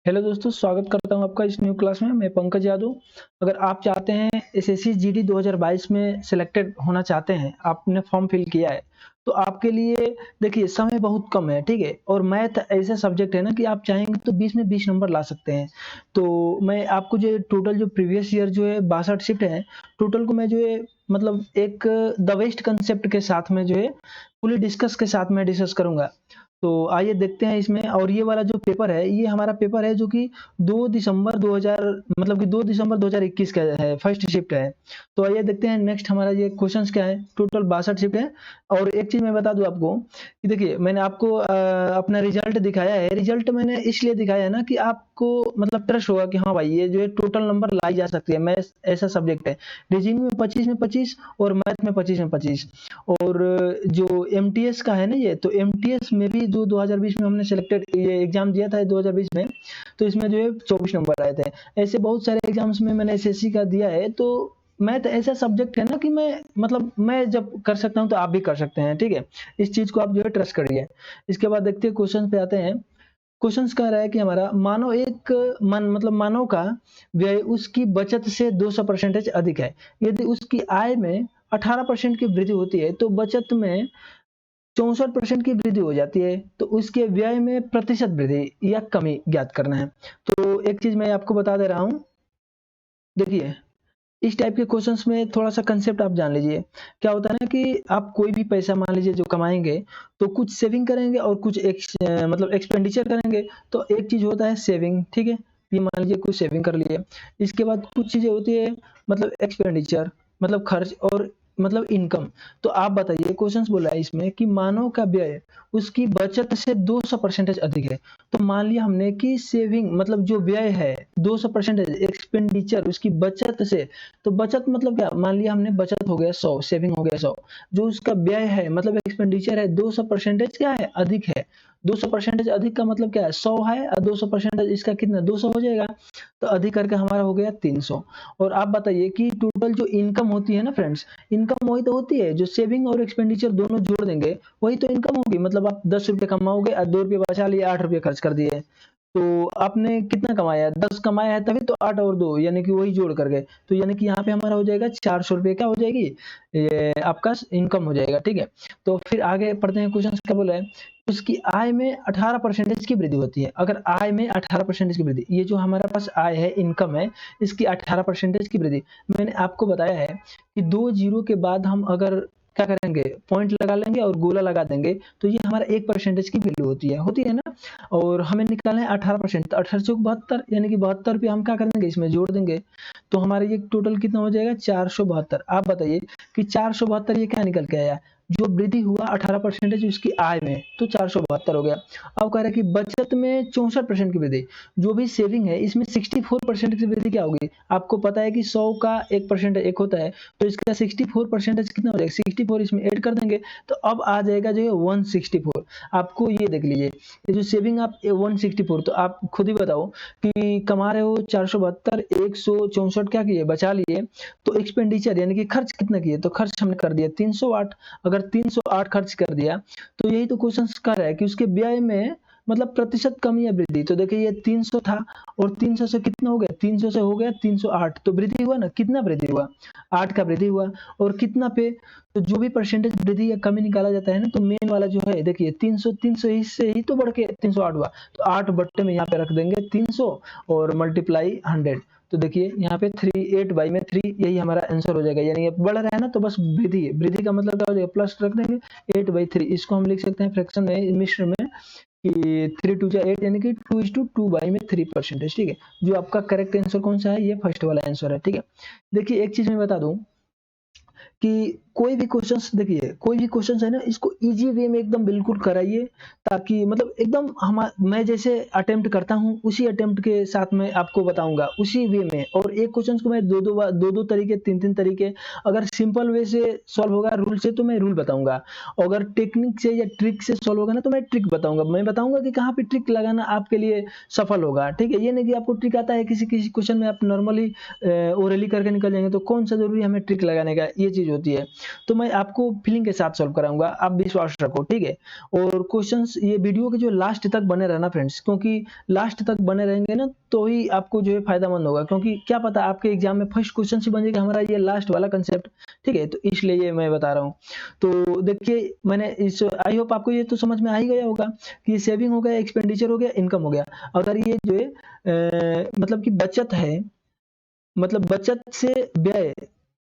Hello दोस्तों, स्वागत करता हूं आपका इस न्यू क्लास में। मैं पंकज यादव। अगर आप चाहते हैं एसएससी जीडी 2022 में सिलेक्टेड होना चाहते हैं, आपने फॉर्म फिल किया है, तो आपके लिए देखिए समय बहुत कम है, ठीक है। और मैथ ऐसा सब्जेक्ट है ना कि आप चाहेंगे तो 20 में 20 नंबर ला सकते हैं। तो मैं आपको जो टोटल जो प्रीवियस ईयर जो है 62 शिफ्ट है, टोटल को मैं जो है मतलब एक द बेस्ट कंसेप्ट के साथ में जो है पूरी डिस्कस के साथ में डिस्कस करूंगा। तो आइए देखते हैं इसमें। और ये वाला जो पेपर है, ये हमारा पेपर है जो कि 2 दिसंबर 2000 मतलब कि 2 दिसंबर 2021 का है, फर्स्ट शिफ्ट है। तो आइए देखते हैं नेक्स्ट हमारा ये क्वेश्चंस क्या है। टोटल 62 शिफ्ट है। और एक चीज मैं बता दूं आपको कि देखिए मैंने आपको अपना रिजल्ट दिखाया है। रिजल्ट मैंने इसलिए दिखाया है ना कि आपको मतलब ट्रस्ट होगा कि हाँ भाई ये जो है टोटल नंबर लाई जा सकती है। मैथ ऐसा सब्जेक्ट है। रीजनिंग में 25 में 25 और मैथ में 25 में 25। और जो एमटीएस का है ना, ये तो एमटीएस में भी जो 2020 में हमने सिलेक्टेड ये एग्जाम दिया था 2020 में, तो इसमें जो है 24 नंबर आए थे। ऐसे बहुत सारे एग्जाम्स में मैंने एसएससी का दिया है। तो मैथ ऐसा सब्जेक्ट है ना कि मैं जब कर सकता हूं तो आप भी कर सकते हैं, ठीक है। इस चीज को आप जो है ट्रस्ट करिए। इसके बाद देखते हैं क्वेश्चन पे आते हैं। क्वेश्चंस कह रहा है कि हमारा मानो एक मानव का व्यय उसकी बचत से 200% अधिक है। यदि उसकी आय में 18% की वृद्धि होती है तो बचत में 64% की वृद्धि हो जाती है। तो उसके व्यय में प्रतिशत वृद्धि या कमी ज्ञात करना है। तो एक चीज मैं आपको बता दे रहा हूं। देखिए इस टाइप के क्वेश्चंस में थोड़ा सा कंसेप्ट आप जान लीजिए। क्या होता है ना कि आप कोई भी पैसा मान लीजिए जो कमाएंगे, तो कुछ सेविंग करेंगे और कुछ मतलब एक्सपेंडिचर करेंगे। तो एक चीज होता है सेविंग, ठीक है। ये मान लीजिए कुछ सेविंग कर लिए। इसके बाद कुछ चीजें होती है मतलब एक्सपेंडिचर, मतलब खर्च और मतलब इनकम। तो आप बताइए, क्वेश्चंस बोला है इसमें कि मानव का व्यय उसकी बचत से 200% अधिक है। तो मान लिया हमने कि सेविंग मतलब जो व्यय है 200% एक्सपेंडिचर उसकी बचत से। तो बचत मतलब क्या, मान लिया हमने बचत हो गया 100, सेविंग हो गया 100, जो उसका व्यय है मतलब एक्सपेंडिचर है 200% क्या है, अधिक है। 200% अधिक का मतलब क्या है, 100 है और 200% इसका कितना 200 हो जाएगा। तो अधिक करके हमारा हो गया 300। और आप बताइए कि टोटल जो इनकम होती है ना फ्रेंड्स, इनकम वही तो होती है जो सेविंग और एक्सपेंडिचर दोनों जोड़ देंगे, वही तो इनकम होगी। मतलब आप 10 रुपए कमाओगे और 2 रुपए बचा लिए, 8 रुपए खर्च कर दिए। तो आपने कितना कमाया, 10 कमाया है तभी तो 8 और 2 यानी कि वही जोड़ कर गए। तो यानी कि यहाँ पे हमारा हो जाएगा 400 रुपए क्या हो जाएगी, ये आपका इनकम हो जाएगा, ठीक है। तो फिर आगे पढ़ते हैं। क्वेश्चन क्या बोला है, उसकी आय में 18% की वृद्धि होती है। अगर आय में 18% की वृद्धि, ये जो हमारे पास आय है, इनकम है, इसकी 18% की वृद्धि। मैंने आपको बताया है कि 2 जीरो के बाद हम अगर क्या करेंगे, पॉइंट लगा लेंगे और गोला लगा देंगे, तो ये हमारा 1% की वैल्यू होती है ना। और हमें निकालना है 18%, तो 18 चौक 72 यानी कि 72 पे हम क्या कर देंगे, इसमें जोड़ देंगे। तो हमारे ये टोटल कितना हो जाएगा, 472। आप बताइए कि 472 ये क्या निकल के आया, जो वृद्धि हुआ 18% उसकी आय में, तो 472 हो गया। अब कह रहा है कि बचत में 64% की वृद्धि, जो भी सेविंग है इसमें 64% की वृद्धि क्या होगी। आपको पता है कि 100 का 1% एक होता है, तो इसका 64% कितना हो जाएगा, 64 इसमें ऐड कर देंगे। तो अब आ जाएगा जो है 164। आपको ये देख लीजिए, ये जो सेविंग आप 164, तो आप खुद ही बताओ कि कमा रहे हो 472, 164 क्या किए बचा लिए। तो एक्सपेंडिचर यानी कि खर्च कितना किए, तो खर्च हमने कर दिया 308। अगर 308 खर्च कर दिया, तो यही तो क्वेश्चन कर रहा है कि उसके व्यय में मतलब प्रतिशत कमी या वृद्धि। तो देखिए ये 300 था और 300 से कितना हो गया, 300 से हो गया 308, तो वृद्धि हुआ ना, कितना वृद्धि हुआ, 8 का वृद्धि हुआ। और कितना पे, तो जो भी परसेंटेज वृद्धि या कमी निकाला जाता है ना, तो मेन वाला जो है देखिए 300, 300 से ही तो बढ़ के 308 हुआ। तो 8 बट्टे में यहाँ पे रख देंगे 300 और मल्टीप्लाई 100। तो देखिए यहाँ पे 3 8 बाई में 3, यही हमारा आंसर हो जाएगा। यानी ये बढ़ रहा है ना, तो बस वृद्धि, वृद्धि का मतलब क्या हो जाएगा, प्लस रख देंगे 8/3। इसको हम लिख सकते हैं फ्रैक्शन में, मिश्र में, कि 3 2 8 यानी कि 2:2/3%, ठीक है। जो आपका करेक्ट आंसर कौन सा है, ये फर्स्ट वाला आंसर है, ठीक है। देखिए एक चीज मैं बता दूं कि कोई भी क्वेश्चंस, देखिए कोई भी क्वेश्चंस है ना, इसको इजी वे में एकदम बिल्कुल कराइए, ताकि मतलब एकदम हम मैं जैसे अटेम्प्ट करता हूं उसी अटेम्प्ट के साथ में आपको बताऊंगा उसी वे में। और एक क्वेश्चंस को मैं दो तरीके, तीन तरीके, अगर सिंपल वे से सॉल्व होगा रूल से तो मैं रूल बताऊंगा, अगर टेक्निक से या ट्रिक से सॉल्व होगा ना तो मैं ट्रिक बताऊंगा। मैं बताऊंगा कि कहाँ पे ट्रिक लगाना आपके लिए सफल होगा, ठीक है। ये नहीं कि आपको ट्रिक आता है किसी किसी क्वेश्चन में आप नॉर्मली ओरली करके निकल जाएंगे, तो कौन सा जरूरी हमें ट्रिक लगाने का, ये चीज होती है। तो मैं आपको फीलिंग के साथ सॉल्व कराऊंगा, आप विश्वास रखो, ठीक है। और क्वेश्चंस ये वीडियो के जो लास्ट तक बने रहना फ्रेंड्स, क्योंकि लास्ट तक बने रहेंगे ना तो ही आपको जो है फायदामंद होगा, क्योंकि क्या पता आपके एग्जाम में फर्स्ट क्वेश्चन से बन जाएगा हमारा ये लास्ट वाला कंसेप्ट, ठीक है। तो इसलिए ये मैं बता रहा हूँ। तो देखिए मैंने इस आई होप आपको ये तो समझ में आ ही गया होगा कि सेविंग हो गया, एक्सपेंडिचर हो गया, इनकम हो गया। अगर ये जो है मतलब कि बचत है, मतलब बचत से व्यय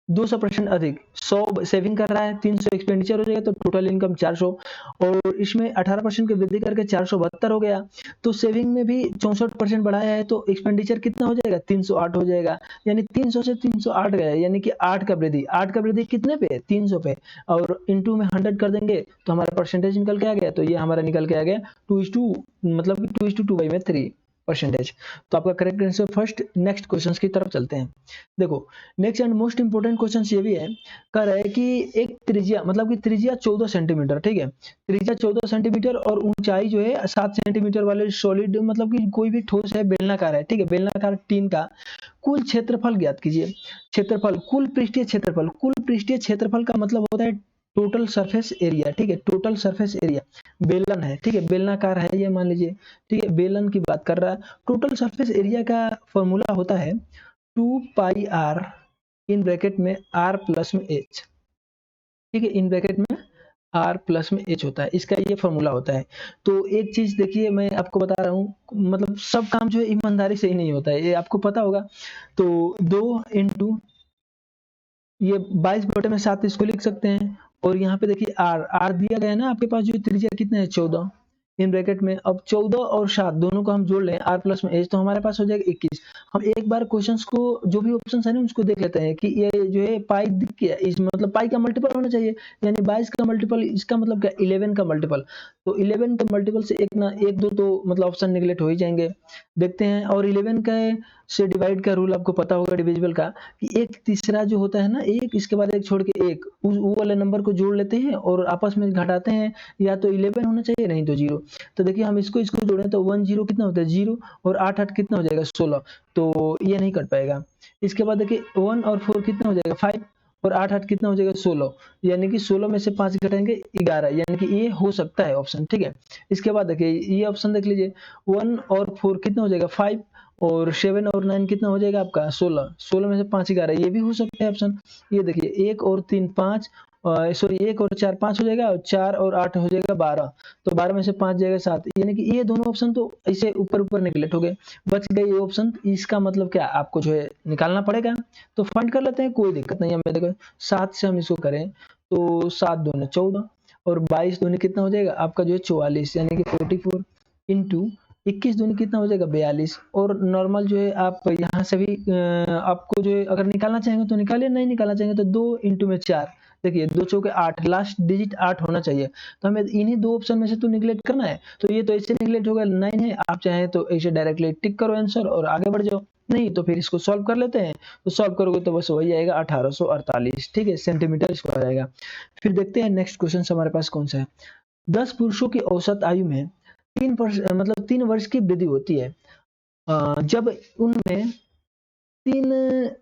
200% अधिक, 100 सेविंग कर रहा है, 300 एक्सपेंडिचर हो जाएगा, तो टोटल इनकम 400, और इसमें 18% की वृद्धि करके 472 हो गया। तो सेविंग में भी 64% बढ़ाया है, तो एक्सपेंडिचर कितना हो जाएगा, 308 हो जाएगा। यानी 300 से 308 गया, यानी कि 8 का वृद्धि, 8 का वृद्धि कितने पे, 300 पे, और इंटू में 100 कर देंगे तो हमारा परसेंटेज निकल के आ गया। तो ये हमारा निकल के आ गया 2:2, मतलब कि 2:2/3%। तो आपका correct answer first. Next question की तरफ चलते हैं। देखो next and most important question ये भी है, कह रहा है कि एक त्रिज्या, मतलब कि त्रिज्या 14 सेंटीमीटर, ठीक है, त्रिज्या 14 सेंटीमीटर और ऊंचाई जो है 7 सेंटीमीटर वाले सॉलिड, मतलब कि कोई भी ठोस है, बेलनाकार है, ठीक है, बेलनाकार टीन का कुल क्षेत्रफल ज्ञात कीजिए। क्षेत्रफल, कुल पृष्ठीय क्षेत्रफल, कुल पृष्ठीय क्षेत्रफल का मतलब होता है टोटल सरफेस एरिया, ठीक है, टोटल सरफेस एरिया। बेलन है, ठीक है, बेलनाकार है ये, मान लीजिए, ठीक है, बेलन की बात कर रहा है। टोटल सरफेस एरिया का फॉर्मूला होता है 2πr इन ब्रैकेट में r प्लस में h, ठीक है, इन ब्रैकेट में r प्लस में h होता है, इसका ये फॉर्मूला होता है। तो एक चीज देखिए मैं आपको बता रहा हूँ, मतलब सब काम जो है ईमानदारी से ही नहीं होता है, ये आपको पता होगा। तो 2 इंटू ये 22/7 इसको लिख सकते हैं, और यहाँ पे देखिए r दिया गया है ना आपके पास, जो त्रिज्या कितना है 14 इन ब्रैकेट में। अब 14 और 7 दोनों को हम जोड़ लें, r प्लस में h, तो हमारे पास हो जाएगा 21। हम एक बार क्वेश्चंस को, जो भी ऑप्शन है ना उसको देख लेते हैं कि ये जो है पाई दिख गया, इस मतलब पाई का मल्टीपल होना चाहिए, यानी 22 का मल्टीपल, इसका मतलब क्या 11 का मल्टीपल। तो 11 के मल्टीपल से एक ना एक दो तो मतलब ऑप्शन निगलेक्ट हो ही जाएंगे। देखते हैं, और 11 का से डिवाइड का रूल आपको पता होगा डिविजिबल का, कि एक तीसरा जो होता है ना, एक इसके बाद एक छोड़ के एक, उस वो वाले नंबर को जोड़ लेते हैं और आपस में घटाते हैं, या तो 11 होना चाहिए, नहीं तो 0। तो देखिए हम इसको जोड़ें तो 1 0 कितना होता है 0, और 8 8 कितना हो जाएगा 16, तो ये नहीं कट पाएगा। इसके बाद देखिए 1 और 4 कितना हो जाएगा 5, और 8 8 कितना हो जाएगा 16, यानी कि 16 में से 5 घटाएंगे 11, यानी कि ये हो सकता है ऑप्शन, ठीक है। इसके बाद देखिए ये ऑप्शन देख लीजिए, 1 और 4 कितना हो जाएगा 5, और 7 और 9 कितना हो जाएगा आपका 16, 16 में से 5 11, ये भी हो सकता है ऑप्शन। ये देखिए 1 और 3 5, सॉरी 1 और 4 5 हो जाएगा, और 4 और 8 हो जाएगा 12, तो 12 में से 5 जाएगा 7, यानी कि ये दोनों ऑप्शन तो ऐसे ऊपर ऊपर निगलेक्ट हो गए, बच गए ये ऑप्शन। इसका मतलब क्या, आपको जो है निकालना पड़ेगा। तो फाइंड कर लेते हैं, कोई दिक्कत नहीं है। मैं देखो 7 से हम इसको करें तो 7 दूनी 14, और 22 दूनी कितना हो जाएगा आपका जो है 44, यानी कि 44 इंटू 21 दूनी कितना हो जाएगा 42। और नॉर्मल जो है आप यहाँ से भी आपको जो है अगर निकालना चाहेंगे तो निकालिए, नहीं निकालना चाहेंगे तो 2 इंटू में 4, देखिए 2 चौके 8, लास्ट डिजिट 8 होना चाहिए। तो हमें इन्हीं दो ऑप्शन में से तो निगलेक्ट करना है, तो ये तो ऐसे निगलेक्ट होगा 9 है। आप चाहें तो ऐसे डायरेक्टली टिक करो आंसर और आगे बढ़ जाओ, नहीं तो फिर इसको सॉल्व कर लेते हैं। तो सॉल्व करोगे तो बस वही आएगा 1848, ठीक है, सेंटीमीटर स्क्वायर आएगा। फिर देखते हैं नेक्स्ट क्वेश्चन हमारे पास कौन सा है। 10 पुरुषों की औसत आयु में 3 वर्ष की वृद्धि होती है, जब उनमें 3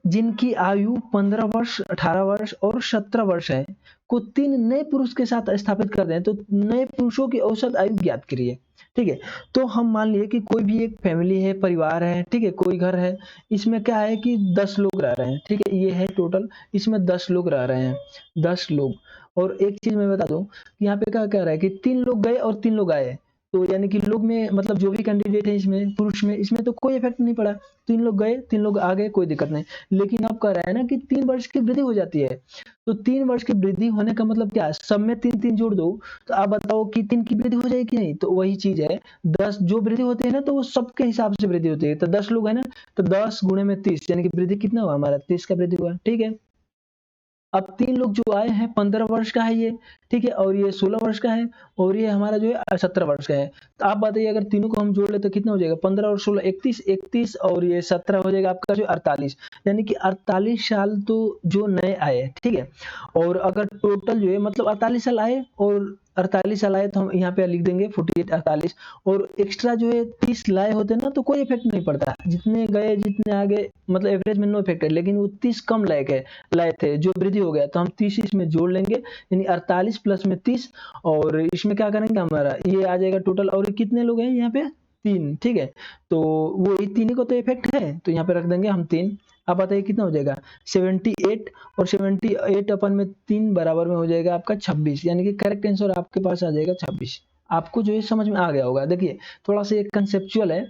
जिनकी आयु 15 वर्ष, 18 वर्ष और 17 वर्ष है को 3 नए पुरुष के साथ स्थापित कर दें, तो नए पुरुषों की औसत आयु ज्ञात करिए, ठीक है। तो हम मान लिए कि कोई भी एक फैमिली है, परिवार है, ठीक है, कोई घर है, इसमें क्या है कि 10 लोग रह रहे हैं, ठीक है, ये है टोटल, इसमें 10 लोग रह रहे हैं, 10 लोग। और एक चीज मैं बता दूं, यहाँ पे क्या कह रहा है कि 3 लोग गए और 3 लोग आए, तो यानी कि लोग में मतलब जो भी कैंडिडेट है इसमें पुरुष में, इसमें तो कोई इफेक्ट नहीं पड़ा, 3 लोग गए 3 लोग आ गए, कोई दिक्कत नहीं। लेकिन अब कह रहा है ना कि 3 वर्ष की वृद्धि हो जाती है, तो 3 वर्ष की वृद्धि होने का मतलब क्या है, सब में 3 3 जोड़ दो, तो आप बताओ कि 3 की वृद्धि हो जाएगी कि नहीं। तो वही चीज है, 10 जो वृद्धि होती है ना तो वो सबके हिसाब से वृद्धि होती है। तो 10 लोग है ना, तो 10 गुणे में 30, यानी कि वृद्धि कितना हुआ हमारा 30 का वृद्धि हुआ, ठीक है। अब 3 लोग जो आए हैं 15 वर्ष का है ये, ठीक है, और ये 16 वर्ष का है, और ये हमारा जो है 17 वर्ष का है। तो आप बताइए अगर तीनों को हम जोड़ ले तो कितना हो जाएगा, 15 और 16 31, 31 और ये 17 हो जाएगा आपका जो 48, यानी कि 48 साल तो जो नए आए, ठीक है। और अगर टोटल जो है मतलब 48 साल आए और 48 लाए तो हम यहाँ पे लिख देंगे 48 48, और एक्स्ट्रा जो है 30 लाए होते ना तो कोई इफेक्ट नहीं पड़ता, जितने गए जितने आगे मतलब एवरेज में नो इफेक्ट है। लेकिन वो 30 कम लाए थे जो वृद्धि हो गया, तो हम 30 इसमें जोड़ लेंगे, यानी 48 प्लस में 30, और इसमें क्या करेंगे हमारा ये आ जाएगा टोटल। और कितने लोग हैं यहाँ पे 3, ठीक है, तो वो तीन ही को तो इफेक्ट है, तो यहाँ पे रख देंगे हम 3। अब बताइए कितना हो जाएगा 78, और 78 अपन में 3 बराबर में हो जाएगा आपका 26, यानी कि करेक्ट आंसर आपके पास आ जाएगा 26। आपको जो है समझ में आ गया होगा। देखिए थोड़ा सा एक कंसेप्चुअल है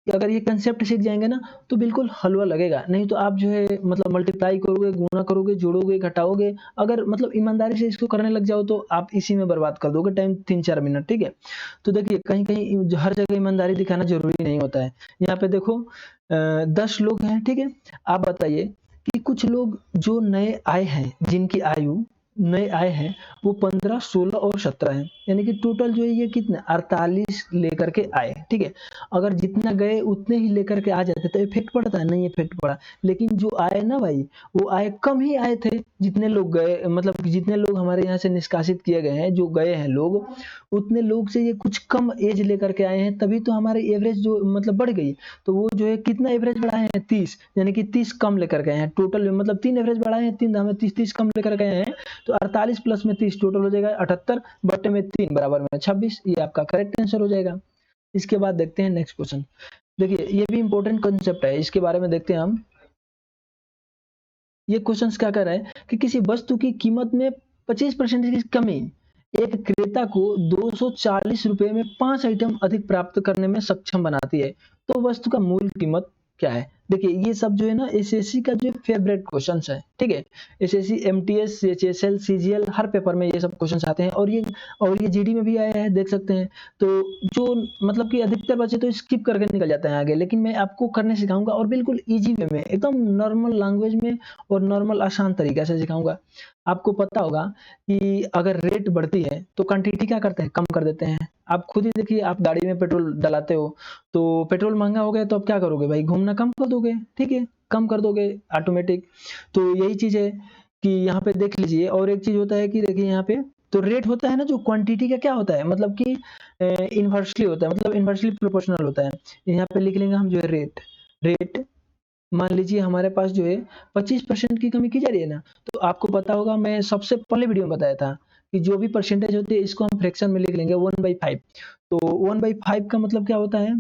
कि अगर ये कंसेप्ट सीख जाएंगे ना तो बिल्कुल हलवा लगेगा, नहीं तो आप जो है मतलब मल्टीप्लाई करोगे, गुणा करोगे, जोड़ोगे, घटाओगे, अगर मतलब ईमानदारी से इसको करने लग जाओ तो आप इसी में बर्बाद कर दोगे टाइम 3-4 मिनट, ठीक है। तो देखिए कहीं कहीं हर जगह ईमानदारी दिखाना जरूरी नहीं होता है। यहाँ पे देखो 10 लोग हैं, ठीक है। आप बताइए कि कुछ लोग जो नए आए हैं, जिनकी आयु नए आए हैं वो 15, 16 और 17 है, यानी कि टोटल जो है ये कितने 48 लेकर के आए, ठीक है। अगर जितना गए उतने ही लेकर के आ जाते तो इफेक्ट पड़ता है, नहीं इफेक्ट पड़ा। लेकिन जो आए ना भाई वो आए कम ही आए थे, जितने लोग गए मतलब जितने लोग हमारे यहाँ से निष्कासित किए गए हैं, जो गए हैं लोग, उतने लोग से ये कुछ कम एज लेकर के आए हैं, तभी तो हमारी एवरेज जो मतलब बढ़ गई। तो वो जो है कितना एवरेज बढ़ाए हैं 30, यानी कि 30 कम लेकर गए हैं टोटल, मतलब 3 एवरेज बढ़ाए हैं, 3 हमें 30 कम लेकर गए हैं, तो 48 प्लस में 30 टोटल हो जाएगा 78, बटे में 3 बराबर में 26, ये आपका करेक्ट आंसर हो जाएगा। इसके बाद देखते हैं नेक्स्ट क्वेश्चन। देखिए ये भी इंपॉर्टेंट कंसेप्ट है, इसके बारे में देखते हैं हम। ये क्वेश्चन क्या कर रहा है कि किसी वस्तु की कीमत में 25% की कमी एक क्रेता को 240 रुपए में 5 आइटम अधिक प्राप्त करने में सक्षम बनाती है, तो वस्तु का मूल कीमत क्या है। देखिए ये सब जो है ना एसएससी का जो फेवरेट क्वेश्चन है, ठीक है। एसएससी, एमटीएस, एचएसएल, सीजीएल हर पेपर में ये सब क्वेश्चन आते हैं, और ये जीडी में भी आया है, देख सकते हैं। तो जो मतलब कि अधिकतर बच्चे तो स्किप करके निकल जाते हैं आगे, लेकिन मैं आपको करने सिखाऊंगा और बिल्कुल इजी वे में, एकदम नॉर्मल लैंग्वेज में और नॉर्मल आसान तरीके से सिखाऊंगा। आपको पता होगा कि अगर रेट बढ़ती है तो क्वांटिटी क्या करते हैं, कम कर देते हैं। आप खुद ही देखिए, आप गाड़ी में पेट्रोल डलाते हो तो पेट्रोल महंगा हो गया तो अब क्या करोगे भाई, घूमना कम कर दोगे, ठीक है, कम कर दोगे ऑटोमेटिक। तो यही चीज है कि यहाँ पे देख लीजिए। और एक चीज होता है कि देखिए यहाँ पे तो रेट होता है ना, जो क्वांटिटी का क्या होता है मतलब कि इन्वर्सली होता है, मतलब इन्वर्सली प्रोपोर्शनल होता है। यहाँ पे लिख लेंगे हम जो है रेट मान लीजिए हमारे पास जो है 25% की कमी की जा रही है ना, तो आपको पता होगा, मैं सबसे पहले वीडियो में बताया था कि जो भी परसेंटेज होती है इसको हम फ्रैक्शन में लिख लेंगे 1/5। तो 1/5 का मतलब क्या होता है,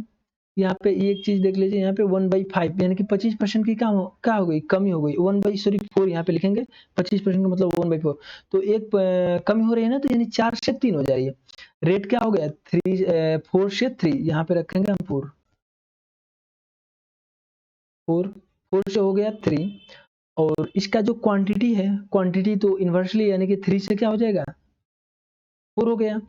यहाँ पे एक चीज देख लीजिए, यहाँ पे 1/5 यानी कि 25% की क्या हो गई, कमी हो गई। 1/4 यहाँ पे लिखेंगे, 25% का मतलब 1/4। तो एक कमी हो रही है ना, तो यानी 4 से 3 हो जा रही है। रेट क्या हो गया 4 से 3, यहाँ पे रखेंगे हम 4 से हो गया 3। और इसका जो क्वांटिटी है, क्वांटिटी तो इन्वर्सली यानी कि 3 से क्या हो जाएगा 4 हो गया।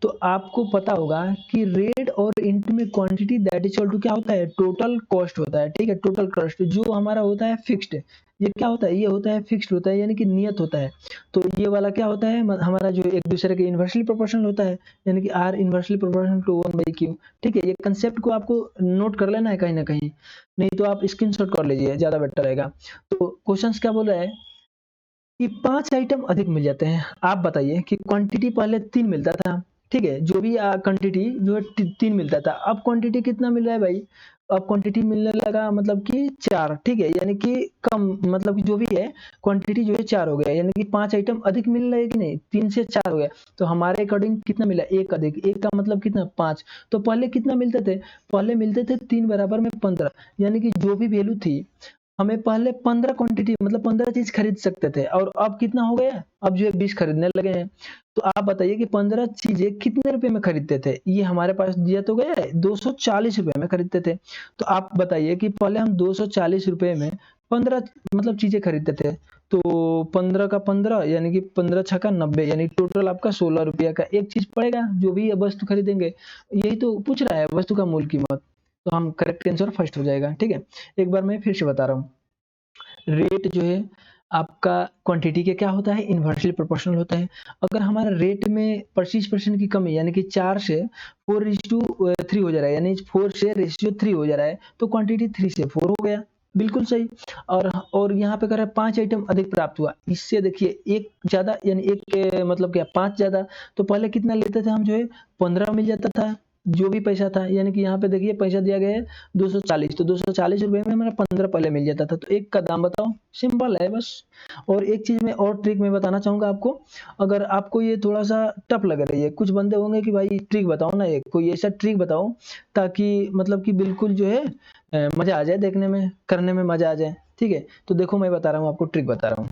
तो आपको पता होगा कि रेट और इनटू में quantity that is equal to क्या होता है, टोटल कॉस्ट होता है, ठीक है। टोटल कॉस्ट जो हमारा होता है फिक्स्ड, ये क्या होता है, ये होता है फिक्स्ड होता है, यानी कि नियत होता है। तो ये वाला क्या होता है हमारा जो एक दूसरे के इन्वर्सली प्रोपोर्शनल होता है, यानी कि are inversely proportional to 1/q, ठीक है। ये कंसेप्ट को आपको नोट कर लेना है कहीं ना कहीं, नहीं तो आप स्क्रीनशॉट कर लीजिए, ज्यादा बेटर रहेगा। तो क्वेश्चन क्या बोल रहा है कि 5 आइटम अधिक मिल जाते हैं। आप बताइए कि क्वांटिटी पहले 3 मिलता था, ठीक है, जो भी क्वांटिटी जो है 3 मिलता था, अब क्वांटिटी कितना मिल रहा है भाई, अब क्वांटिटी मिलने लगा मतलब कि 4, ठीक है, यानी कि कम, मतलब कि जो भी है क्वांटिटी जो है 4 हो गया, यानी कि 5 आइटम अधिक मिल रहा है कि नहीं, 3 से 4 हो गया। तो हमारे अकॉर्डिंग कितना मिला, एक अधिक, एक का मतलब कितना 5। तो पहले कितना मिलते थे, पहले मिलते थे 3 बराबर में 15, यानी कि जो भी वैल्यू थी, हमें पहले 15 क्वांटिटी मतलब 15 चीज खरीद सकते थे, और अब कितना हो गया, अब जो है 20 खरीदने लगे हैं। तो आप बताइए कि 15 चीजें कितने रुपए में खरीदते थे, ये हमारे पास दिया तो गया है 240 रुपए में खरीदते थे। तो आप बताइए कि पहले हम 240 रुपए में 15 मतलब चीजें खरीदते थे, तो 15 का 15 यानी कि 15 छक्का 90, यानी टोटल आपका 16 रुपया का एक चीज पड़ेगा जो भी वस्तु खरीदेंगे। यही तो पूछ रहा है वस्तु का मूल कीमत, तो हम करेक्ट आंसर फर्स्ट हो जाएगा, ठीक है। एक बार मैं फिर से बता रहा हूँ, रेट जो है आपका क्वांटिटी के क्या होता है, इन्वर्सली प्रोपोर्शनल होता है। अगर हमारा रेट में 25% की कमी यानी कि 4 से 4:3 हो जा रहा है, यानी 4 से रेशियो 3 हो जा रहा है, तो क्वांटिटी 3 से 4 हो गया, बिल्कुल सही। और यहाँ पे कह रहा है 5 आइटम अधिक प्राप्त हुआ। इससे देखिए 1 ज़्यादा यानी 1 के मतलब क्या 5 ज़्यादा, तो पहले कितना लेते थे हम जो है 15 मिल जाता था, जो भी पैसा था। यानी कि यहाँ पे देखिए पैसा दिया गया है 240, तो 240 रुपए में हमारा 15 पहले मिल जाता था। तो 1 का दाम बताओ, सिंपल है बस। और एक चीज़ मैं और ट्रिक मैं बताना चाहूँगा आपको, अगर आपको ये थोड़ा-सा टफ लग रही है, कुछ बंदे होंगे कि भाई ट्रिक बताओ ना एक, कोई ऐसा ट्रिक बताओ ताकि मतलब कि बिल्कुल जो है मज़ा आ जाए देखने में, करने में मज़ा आ जाए, ठीक है? तो देखो मैं बता रहा हूँ आपको, ट्रिक बता रहा हूँ।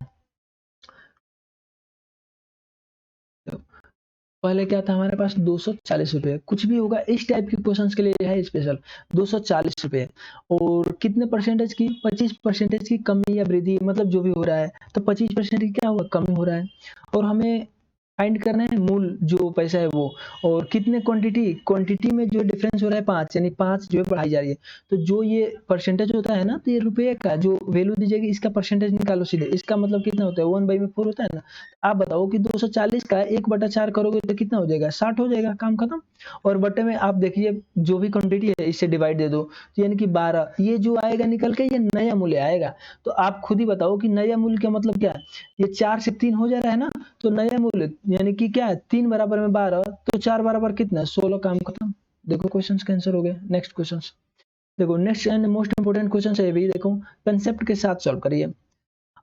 तो पहले क्या था हमारे पास 240 रुपए, कुछ भी होगा इस टाइप के क्वेश्चंस के लिए है स्पेशल 240 रुपए। और कितने परसेंटेज की 25% की कमी या वृद्धि, मतलब जो भी हो रहा है, तो 25% की क्या हुआ, कमी हो रहा है। और हमें फाइंड करना है मूल जो पैसा है वो। और कितने क्वांटिटी, क्वांटिटी में जो डिफरेंस हो रहा है 5, यानी 5 जो है बढ़ाई जा रही है। तो जो ये परसेंटेज होता है ना, तो ये रुपये का जो वैल्यू दी जाएगी इसका परसेंटेज निकालो सीधे। इसका मतलब कितना होता है, 1/4 होता है ना। आप बताओ कि 240 का 1/4 करोगे तो कितना हो जाएगा, 60 हो जाएगा, काम खत्म। और बटे में आप देखिए जो भी क्वांटिटी है इससे डिवाइड दे दो, तो यानी कि 12, ये जो आएगा निकल के ये नया मूल्य आएगा। तो आप खुद ही बताओ कि नया मूल्य का मतलब क्या है। ये 4 से 3 हो जा रहा है ना, तो नया मूल्य यानी कि क्या है, 3 बराबर में 12, तो 4 बराबर कितना, 16, काम खत्म। देखो क्वेश्चन का आंसर हो गया। नेक्स्ट क्वेश्चन देखो, next and most important question है भी, देखो कंसेप्ट के साथ सॉल्व करिए।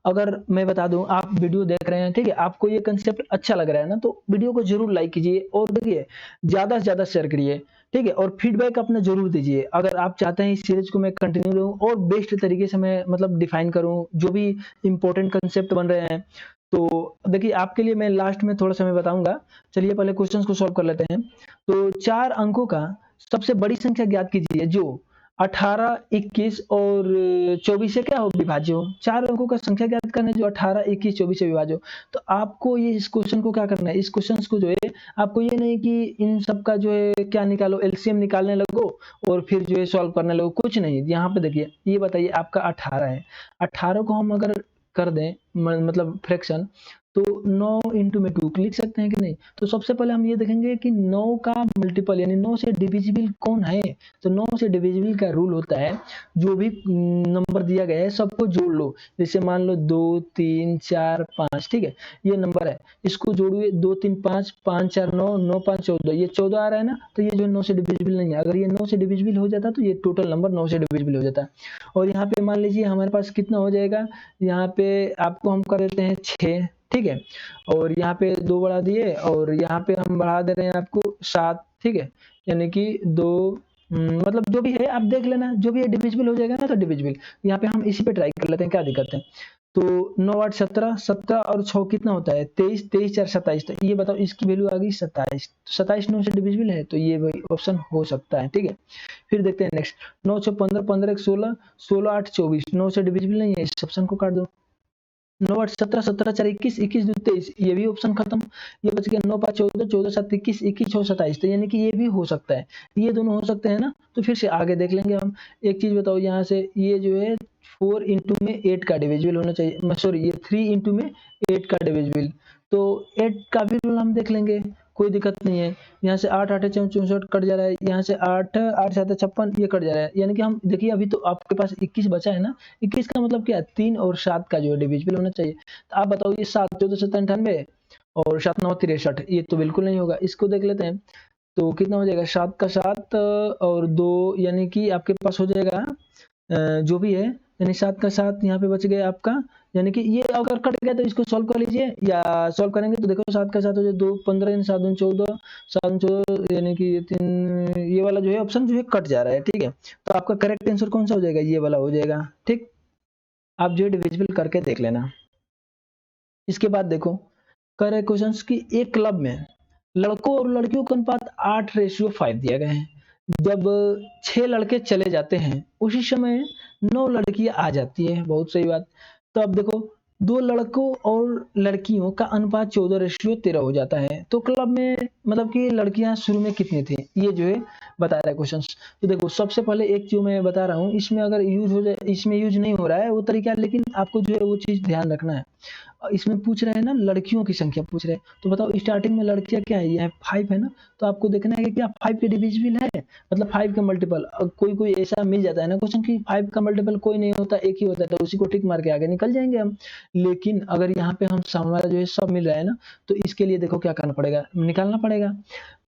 अगर मैं बता दूं आप वीडियो देख रहे हैं, ठीक है, आपको ये कंसेप्ट अच्छा लग रहा है ना, तो वीडियो को जरूर लाइक कीजिए और देखिए ज्यादा से ज्यादा शेयर करिए, ठीक है। और फीडबैक अपना जरूर दीजिए। अगर आप चाहते हैं इस सीरीज को मैं कंटिन्यू करूं और बेस्ट तरीके से मैं मतलब डिफाइन करूं जो भी इंपॉर्टेंट कंसेप्ट बन रहे हैं, तो देखिए आपके लिए मैं लास्ट में थोड़ा सा मैं बताऊंगा। चलिए पहले क्वेश्चंस को सॉल्व कर लेते हैं। तो 4 अंकों का सबसे बड़ी संख्या ज्ञात कीजिए जो 18, 21 और 24 से क्या हो, विभाज्य हो। 4 अंकों का संख्या ज्ञात करना है जो 18, 21, 24 से विभाज्य हो। तो आपको ये इस क्वेश्चन को क्या करना है, इस क्वेश्चन को जो है आपको ये नहीं कि इन सब का जो है क्या निकालो, एलसीएम निकालने लगो और फिर जो है सॉल्व करने लगो, कुछ नहीं। यहाँ पे देखिए ये बताइए आपका 18 है, 18 को हम अगर कर दें मतलब फ्रैक्शन, तो 9 इंटू में 2 लिख सकते हैं कि नहीं। तो सबसे पहले हम ये देखेंगे कि 9 का मल्टीपल यानी 9 से डिविजिबल कौन है। तो 9 से डिविजिबल का रूल होता है, जो भी नंबर दिया गया है सबको जोड़ लो। जैसे मान लो 2, 3, 4, 5, ठीक है, ये नंबर है, इसको जोड़िए 2, 3, 5, 5, 4, 9, 9, 5, 14, ये 14 आ रहा है ना, तो ये जो 9 से डिविजिबल नहीं है। अगर ये 9 से डिविजिबल हो जाता तो ये टोटल नंबर 9 से डिविजिबल हो जाता। और यहाँ पे मान लीजिए हमारे पास कितना हो जाएगा, यहाँ पे आपको हम कर देते हैं 6, ठीक है। और यहाँ पे 2 बढ़ा दिए और यहाँ पे हम बढ़ा दे रहे हैं आपको 7, ठीक है। यानी कि 2 मतलब जो भी है आप देख लेना, जो भी है डिविजिबल हो जाएगा ना, तो डिविजिबल। यहाँ पे हम इसी पे ट्राई कर लेते हैं, क्या दिक्कत है। तो 9, 8, 17, 17 और 6 कितना होता है 23, 23, 4, 27। तो ये बताओ इसकी वैल्यू आ गई 27, तो 27 9 से डिविजिबल है, तो ये वही ऑप्शन हो सकता है, ठीक है। फिर देखते हैं नेक्स्ट, 9, 6, 15, 15, 1, 16, 16, 8, 24, 9 से डिविजिबल नहीं है, इस ऑप्शन को काट दो। 9, 8, 17, 17, 4, 21, 21, 2, 23, ये भी ऑप्शन खत्म। ये बच गया 9, 5, 14, 14, 7, 21, 21, 6, 27। तो यानी कि ये भी हो सकता है, ये दोनों हो सकते हैं ना। तो फिर से आगे देख लेंगे हम। एक चीज बताओ, यहाँ से ये जो है 4 इंटू में 8 का डिविजिबल होना चाहिए, सॉरी ये 3 इंटू में 8 का डिविजिबल। तो 8 का भी रूल हम देख लेंगे, कोई दिक्कत नहीं है। यहाँ से 8, 8, 64 कट जा रहा है, यहाँ से 8, 8, 7, 56, ये कट जा रहा है। यानी कि हम देखिए अभी तो आपके पास 21 बचा है ना, 21 का मतलब क्या है, 3 और 7 का जो है डिविजिबल होना चाहिए। तो आप बताओ ये 7, 14, 17, 98 और 7, 9, 63, ये तो बिल्कुल नहीं होगा। इसको देख लेते हैं, तो कितना हो जाएगा, 7 का 7 और 2, यानी कि आपके पास हो जाएगा जो भी है, यानी 7 का 7 यहाँ पे बच गया आपका। यानी कि ये अगर कट गया तो इसको सॉल्व कर लीजिए, या सॉल्व करेंगे तो देखो 7 का 7 हो जाए 2, 15, 7, 2, 14, 7, 14, यानी कि ये 3, ये वाला जो है ऑप्शन जो है कट जा रहा है, ठीक है। तो आपका करेक्ट आंसर कौन सा हो जाएगा, ये वाला हो जाएगा, ठीक। आप जो है डिविजिबल करके देख लेना। इसके बाद देखो कर रहे क्वेश्चन की, एक क्लब में लड़कों और लड़कियों का अनुपात 8:5 दिया गया है। जब 6 लड़के चले जाते हैं उसी समय 9 लड़कियां आ जाती है, बहुत सही बात। तो अब देखो 2 लड़कों और लड़कियों का अनुपात 14:13 हो जाता है। तो क्लब में मतलब कि लड़कियां शुरू में कितनी थी, ये जो है बता रहा है क्वेश्चन। तो देखो सबसे पहले एक जो मैं बता रहा हूँ, इसमें अगर यूज हो जाए, इसमें यूज नहीं हो रहा है वो तरीका, लेकिन आपको जो है वो चीज ध्यान रखना है। इसमें पूछ रहे हैं ना लड़कियों की संख्या पूछ रहे हैं, तो बताओ स्टार्टिंग में लड़कियां क्या है, ये है 5 है ना, तो आपको देखना है कि क्या 5 के डिविजिबल है, मतलब 5 का मल्टीपल। कोई ऐसा मिल जाता है ना क्वेश्चन कि 5 का मल्टीपल कोई नहीं होता, एक ही होता है, तो उसी को टिक मार के आगे निकल जाएंगे हम। लेकिन अगर यहाँ पे हम हमारा जो है सब मिल रहा है ना, तो इसके लिए देखो क्या करना पड़ेगा, निकालना पड़ेगा।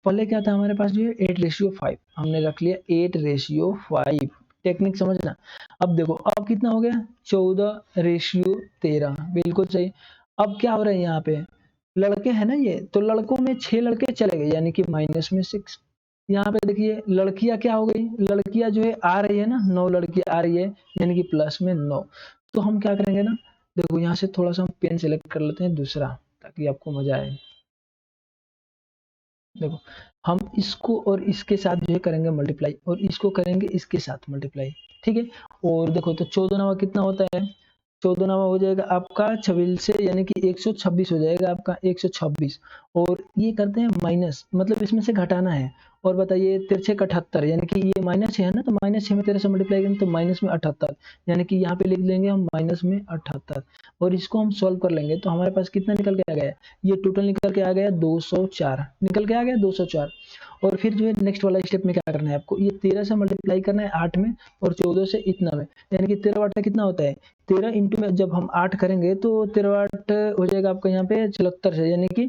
पहले क्या था हमारे पास जो है 8:5, हमने रख लिया 8:5, टेक्निक समझना। अब देखो अब कितना हो गया 14:13, बिल्कुल सही। अब क्या हो रहा है यहाँ पे, लड़के हैं ना ये, तो लड़कों में 6 लड़के चले गए यानी कि -6। यहाँ पे देखिए लड़कियां क्या हो गई, लड़कियां जो है आ रही है ना, 9 लड़कियां आ रही है यानी कि प्लस में 9। तो हम क्या करेंगे ना, देखो यहाँ से थोड़ा सा हम पेन सेलेक्ट कर लेते हैं दूसरा, ताकि आपको मजा आए। देखो हम इसको और इसके साथ जो है करेंगे मल्टीप्लाई, और इसको करेंगे इसके साथ मल्टीप्लाई, ठीक है। और देखो तो 14 नवा कितना होता है, 14 नवा हो जाएगा आपका 26 से, यानी कि 126 हो जाएगा आपका 126। और ये करते हैं माइनस, मतलब इसमें से घटाना है। और बताइए 13 78, यानी कि ये -6 है ना, तो -6 में 13 से मल्टीप्लाई करेंगे तो माइनस में 78, यानी कि यहाँ पे लिख लेंगे हम माइनस में 78। और इसको हम सॉल्व कर लेंगे तो हमारे पास कितना निकल के आ गया, ये टोटल निकल के आ गया 204, निकल के आ गया 204। और फिर जो है नेक्स्ट वाला स्टेप में क्या करना है आपको, ये 13 से मल्टीप्लाई करना है 8 में, और 14 से इतना में, यानी कि 13 बटा कितना होता है 13 इंटू में जब हम 8 करेंगे तो 13 8 हो जाएगा आपका यहाँ पे 74 से, यानी कि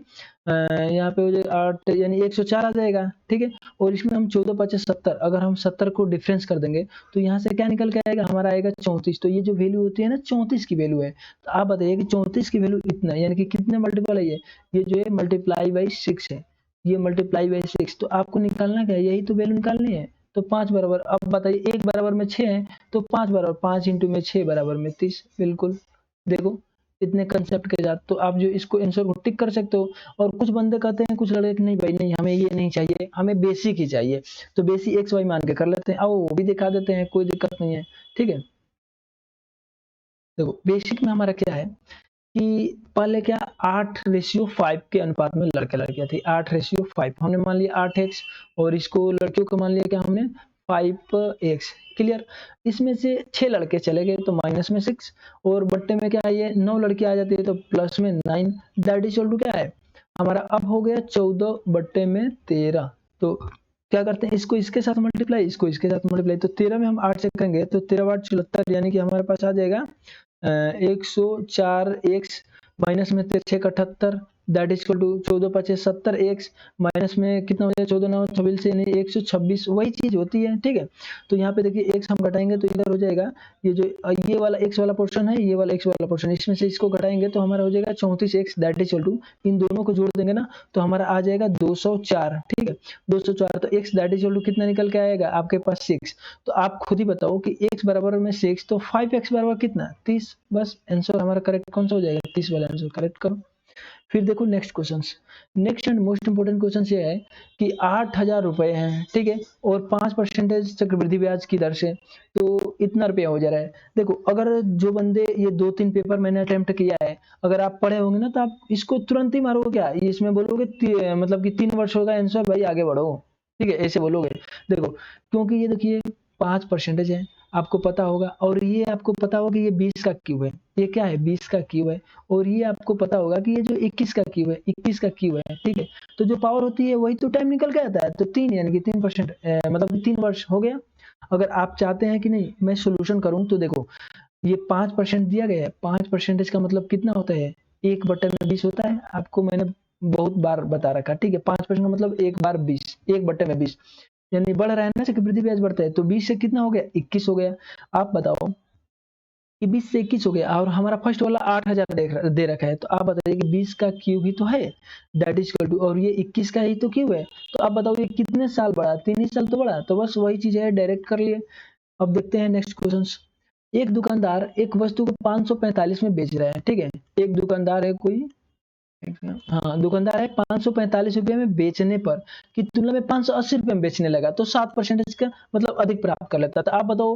यहाँ पे हो जाएगा 8 यानी 104 आ जाएगा, ठीक है। और इसमें हम 14 5 70, अगर हम 70 को डिफरेंस कर देंगे तो यहाँ से क्या निकल के आएगा, हमारा आएगा 34। तो ये जो वैल्यू होती है ना 34 की वैल्यू है, तो आप बताइए कि 34 की वैल्यू इतना यानी कि कितने मल्टीपल है ये जो है मल्टीप्लाई बाई 6 है, ये मल्टीप्लाई बाई 6। तो आपको निकालना क्या है, यही तो वैल्यू निकालनी है। तो 5 बराबर, अब बताइए 1 बराबर में 6 है, तो 5 बराबर 5 इंटू में 6 बराबर में 30, बिल्कुल। देखो इतने कंसेप्ट के साथ तो आप जो इसको आंसर को टिक कर सकते हो। और कुछ बंदे कहते हैं, कुछ लड़के नहीं भाई नहीं, हमें ये नहीं चाहिए, हमें बेसिक ही चाहिए, तो बेसिक एक्स वाई मान के कर लेते हैं, आओ वो भी दिखा देते हैं, कोई दिक्कत नहीं है, ठीक है। देखो बेसिक में हमारा क्या है कि पहले क्या 8:5 के अनुपात में लड़के लड़कियां थी, 8:5 हमने मान लिया 8x, और इसको लड़कियों को मान लिया क्या हमने 5x, क्लियर। इसमें से 6 लड़के चले गए तो माइनस में 6, और बट्टे में क्या है ये 9 लड़की आ जाती है तो प्लस में 9, दैट इज इक्वल टू क्या है हमारा, अब हो गया 14/13। तो क्या करते हैं, इसको इसके साथ मल्टीप्लाई, इसको इसके साथ मल्टीप्लाई, तो 13 में हम 8 से करेंगे तो 13 8 74, यानी कि हमारे पास आ जाएगा 104x, माइनस में 6 78, that is equal to 14 5 70 x, minus में कितना हो जाएगा 14 9 26 यानी 126, वही चीज होती है, ठीक है। तो यहाँ पे देखिए x हम घटाएंगे तो इधर हो जाएगा, ये जो ये वाला x वाला पोर्शन है, ये वाला x वाला पोर्शन, इसमें से इसको घटाएंगे तो हमारा हो जाएगा 34x, that is equal to, इन दोनों को जोड़ देंगे ना तो हमारा आ जाएगा 204, ठीक है 204। तो x that is equal to कितना निकल के आएगा आपके पास 6। तो आप खुद ही बताओ कि x बराबर में 6, तो 5x बराबर कितना 30, बस आंसर हमारा करेक्ट कौन सा हो जाएगा 30 वाला आंसर करेक्ट करो। फिर देखो next question, next and most important question ये है कि 8,000 रुपए हैं, ठीक है, और 5% चक्रवृद्धि ब्याज की दर से, तो इतना रुपया हो जा रहा है। देखो अगर जो बंदे ये 2-3 पेपर मैंने अटेम्प्ट किया है, अगर आप पढ़े होंगे ना तो आप इसको तुरंत ही मारोगे, क्या इसमें बोलोगे मतलब कि 3 वर्ष होगा आंसर, भाई आगे बढ़ो, ठीक है ऐसे बोलोगे। देखो क्योंकि ये देखिए 5% है, आपको पता होगा, और ये आपको पता होगा कि ये 20 का क्यूब है, ये क्या है 20 का क्यूब है, और ये आपको पता होगा कि ये जो 21 का क्यूब है 21 का क्यूब है, ठीक है। तो जो पावर होती है वही तो टाइम निकल के आता है, तो 3 यानी कि 3% मतलब 3 वर्ष हो गया। अगर आप चाहते हैं कि नहीं मैं सोल्यूशन करूं तो देखो ये 5% दिया गया है, 5% का मतलब कितना होता है 1/20 होता है, आपको मैंने बहुत बार बता रखा, ठीक है। 5% का मतलब 1/20, 1/20, यानी बढ़ रहा है ना चक्रवृद्धि ब्याज बढ़ता है, तो 20 से कितना हो गया 21 हो गया। आप बताओ कि 20 से 21 हो गया, और हमारा फर्स्ट वाला 8,000 दे रखा है, तो आप बताइए कि 20 का क्यूब ही तो है, दैट इज इक्वल टू, और ये 21 का ही तो क्यूब है, तो आप बताओ ये कितने साल बढ़ा, 3 ही साल तो बढ़ा, तो बस वही चीज है डायरेक्ट कर लिए। अब देखते हैं नेक्स्ट क्वेश्चन। एक दुकानदार एक वस्तु को 545 में बेच रहा है, ठीक है, एक दुकानदार है कोई, हाँ दुकानदार है 545 रुपये में बेचने पर की तुलना में 580 रुपये में बेचने लगा, तो 7% का मतलब अधिक प्राप्त कर लेता। तो आप बताओ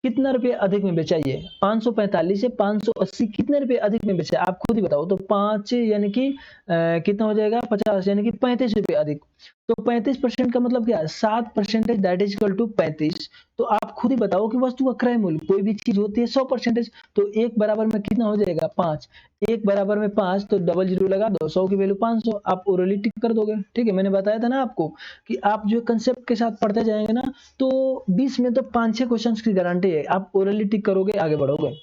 कितना रुपए अधिक में बेचा, ये 545 से 580 कितने रुपए अधिक में बेचा, आप खुद ही बताओ। तो 5 यानी कि कितना हो जाएगा 50, यानी कि 35 रुपए अधिक। तो 35% का मतलब क्या है, 7% दैट इज इक्वल टू 35। तो आप खुद ही बताओ कि वस्तु का क्रय मूल्य कोई भी चीज होती है 100%, तो 1 बराबर में कितना हो जाएगा 5, 1 बराबर में 5, तो डबल जीरो लगा दो, 100 की वैल्यू 500, आप ओरली टिक कर दोगे। ठीक है, मैंने बताया था ना आपको कि आप जो कंसेप्ट के साथ पढ़ते जाएंगे ना, तो 20 में तो 5-6 क्वेश्चंस की गारंटी है, आप ओरली टिक करोगे आगे बढ़ोगे।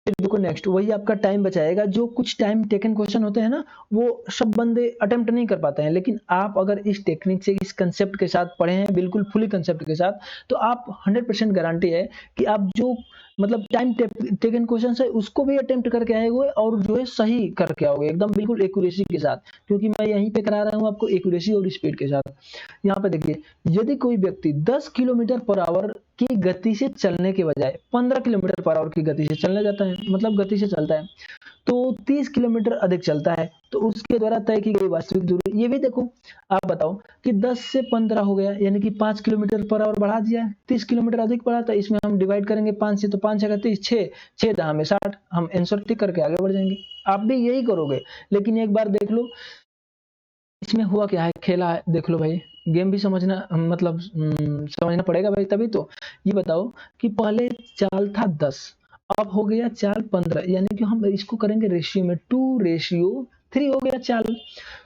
फिर देखो नेक्स्ट, वही आपका टाइम बचाएगा। जो कुछ टाइम टेकन क्वेश्चन होते हैं ना, वो सब बंदे अटेम्प्ट नहीं कर पाते हैं, लेकिन आप अगर इस टेक्निक से, इस कंसेप्ट के साथ पढ़े हैं, बिल्कुल फुली कंसेप्ट के साथ, तो आप 100% गारंटी है कि आप जो मतलब टाइम टेकन क्वेश्चन है उसको भी अटेम्प्ट करके आएंगे और जो है सही करके आओगे एकदम बिल्कुल एक्यूरेसी के साथ, क्योंकि मैं यहीं पे करा रहा हूँ आपको एक्यूरेसी और स्पीड के साथ। यहाँ पे देखिए, यदि कोई व्यक्ति 10 किलोमीटर पर आवर की गति से चलने के बजाय 15 किलोमीटर पर आवर की गति से चलने जाता है, मतलब गति से चलता है, तो 30 किलोमीटर अधिक चलता है, तो उसके द्वारा तय की गई वास्तविक दूरी, ये भी देखो। आप बताओ कि 10 से 15 हो गया, यानी कि 5 किलोमीटर पर आवर बढ़ा दिया है, 30 किलोमीटर अधिक बढ़ा, तो इसमें हम डिवाइड करेंगे 5 से, तो 5 छः 30, 6 6 दहा में 60, हम आंसर टिक करके आगे बढ़ जाएंगे। आप भी यही करोगे, लेकिन एक बार देख लो इसमें हुआ क्या है, खेला है, देख लो भाई, गेम भी समझना मतलब समझना पड़ेगा भाई, तभी तो। ये बताओ कि पहले चाल था 10, अब हो गया चाल 15, यानी कि हम इसको करेंगे रेशियो में, 2:3 हो गया चाल।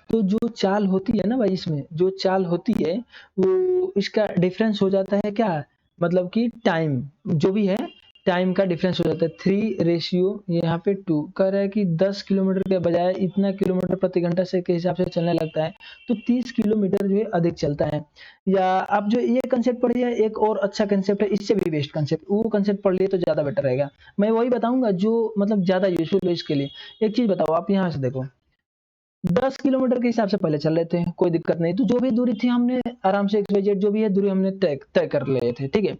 तो जो चाल होती है ना भाई, इसमें जो चाल होती है वो इसका डिफरेंस हो जाता है क्या, मतलब कि टाइम जो भी है, टाइम का डिफरेंस हो जाता है। 3 यहाँ पे 2 कह रहा है कि 10 किलोमीटर के बजाय इतना किलोमीटर प्रति घंटा से के हिसाब से चलने लगता है, तो 30 किलोमीटर जो है अधिक चलता है। या आप जो ये कंसेप्ट पढ़िए, एक और अच्छा कंसेप्ट है, इससे भी बेस्ट कंसेप्ट, वो कंसेप्ट पढ़ लिए तो ज्यादा बेटर रहेगा। मैं वही बताऊंगा जो मतलब ज्यादा यूजफुल है इसके लिए। एक चीज बताओ, आप यहाँ से देखो, 10 किलोमीटर के हिसाब से पहले चल रहे थे, कोई दिक्कत नहीं, तो जो भी दूरी थी हमने आराम से XYZ जो भी है दूरी हमने तय कर लिए थे, ठीक है,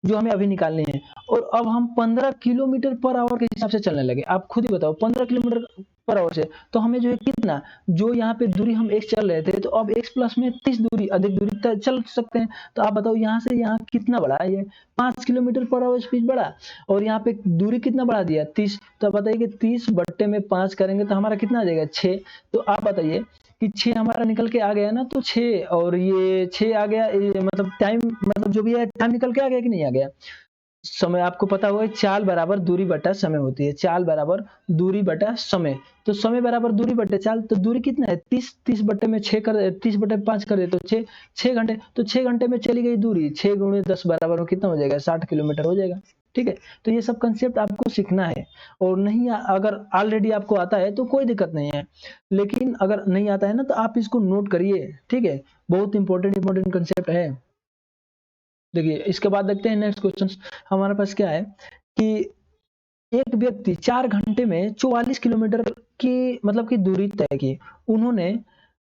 जो हमें अभी निकालनी है। और अब हम 15 किलोमीटर पर आवर के हिसाब से चलने लगे। आप खुद ही बताओ, 15 किलोमीटर पर आवर से तो हमें जो है कितना, जो यहाँ पे दूरी हम x चल रहे थे, तो अब x प्लस में 30 दूरी अधिक दूरी चल सकते हैं। तो आप बताओ यहाँ से यहाँ कितना बढ़ा है, ये 5 किलोमीटर पर आवर स्पीड बढ़ा, और यहाँ पे दूरी कितना बढ़ा दिया, 30। तो बताइए कि 30/5 करेंगे तो हमारा कितना आ जाएगा, 6। तो आप बताइए कि 6 हमारा निकल के आ गया ना, तो 6 और ये 6 आ गया, ये मतलब टाइम, मतलब जो भी है टाइम निकल के आ गया कि नहीं आ गया। समय आपको पता होगा, चाल बराबर दूरी बटा समय होती है, चाल बराबर दूरी बटा समय, तो समय बराबर दूरी बटे चाल, तो दूरी कितना है 30, 30 बटे में 6 कर, 30/5 कर दे तो 6 घंटे, तो 6 घंटे में चली गई दूरी 6 गुणे 10 बराबर में कितना हो जाएगा, 60 किलोमीटर हो जाएगा। ठीक है, तो ये सब कंसेप्ट आपको सीखना है, और नहीं अगर ऑलरेडी आपको आता है तो कोई दिक्कत नहीं है, लेकिन अगर नहीं आता है ना, तो आप इसको नोट करिए, ठीक है, बहुत इंपॉर्टेंट कंसेप्ट है। देखिए इसके बाद देखते हैं नेक्स्ट क्वेश्चन हमारे पास क्या है, कि एक व्यक्ति 4 घंटे में 44 किलोमीटर की मतलब की दूरी तय की। उन्होंने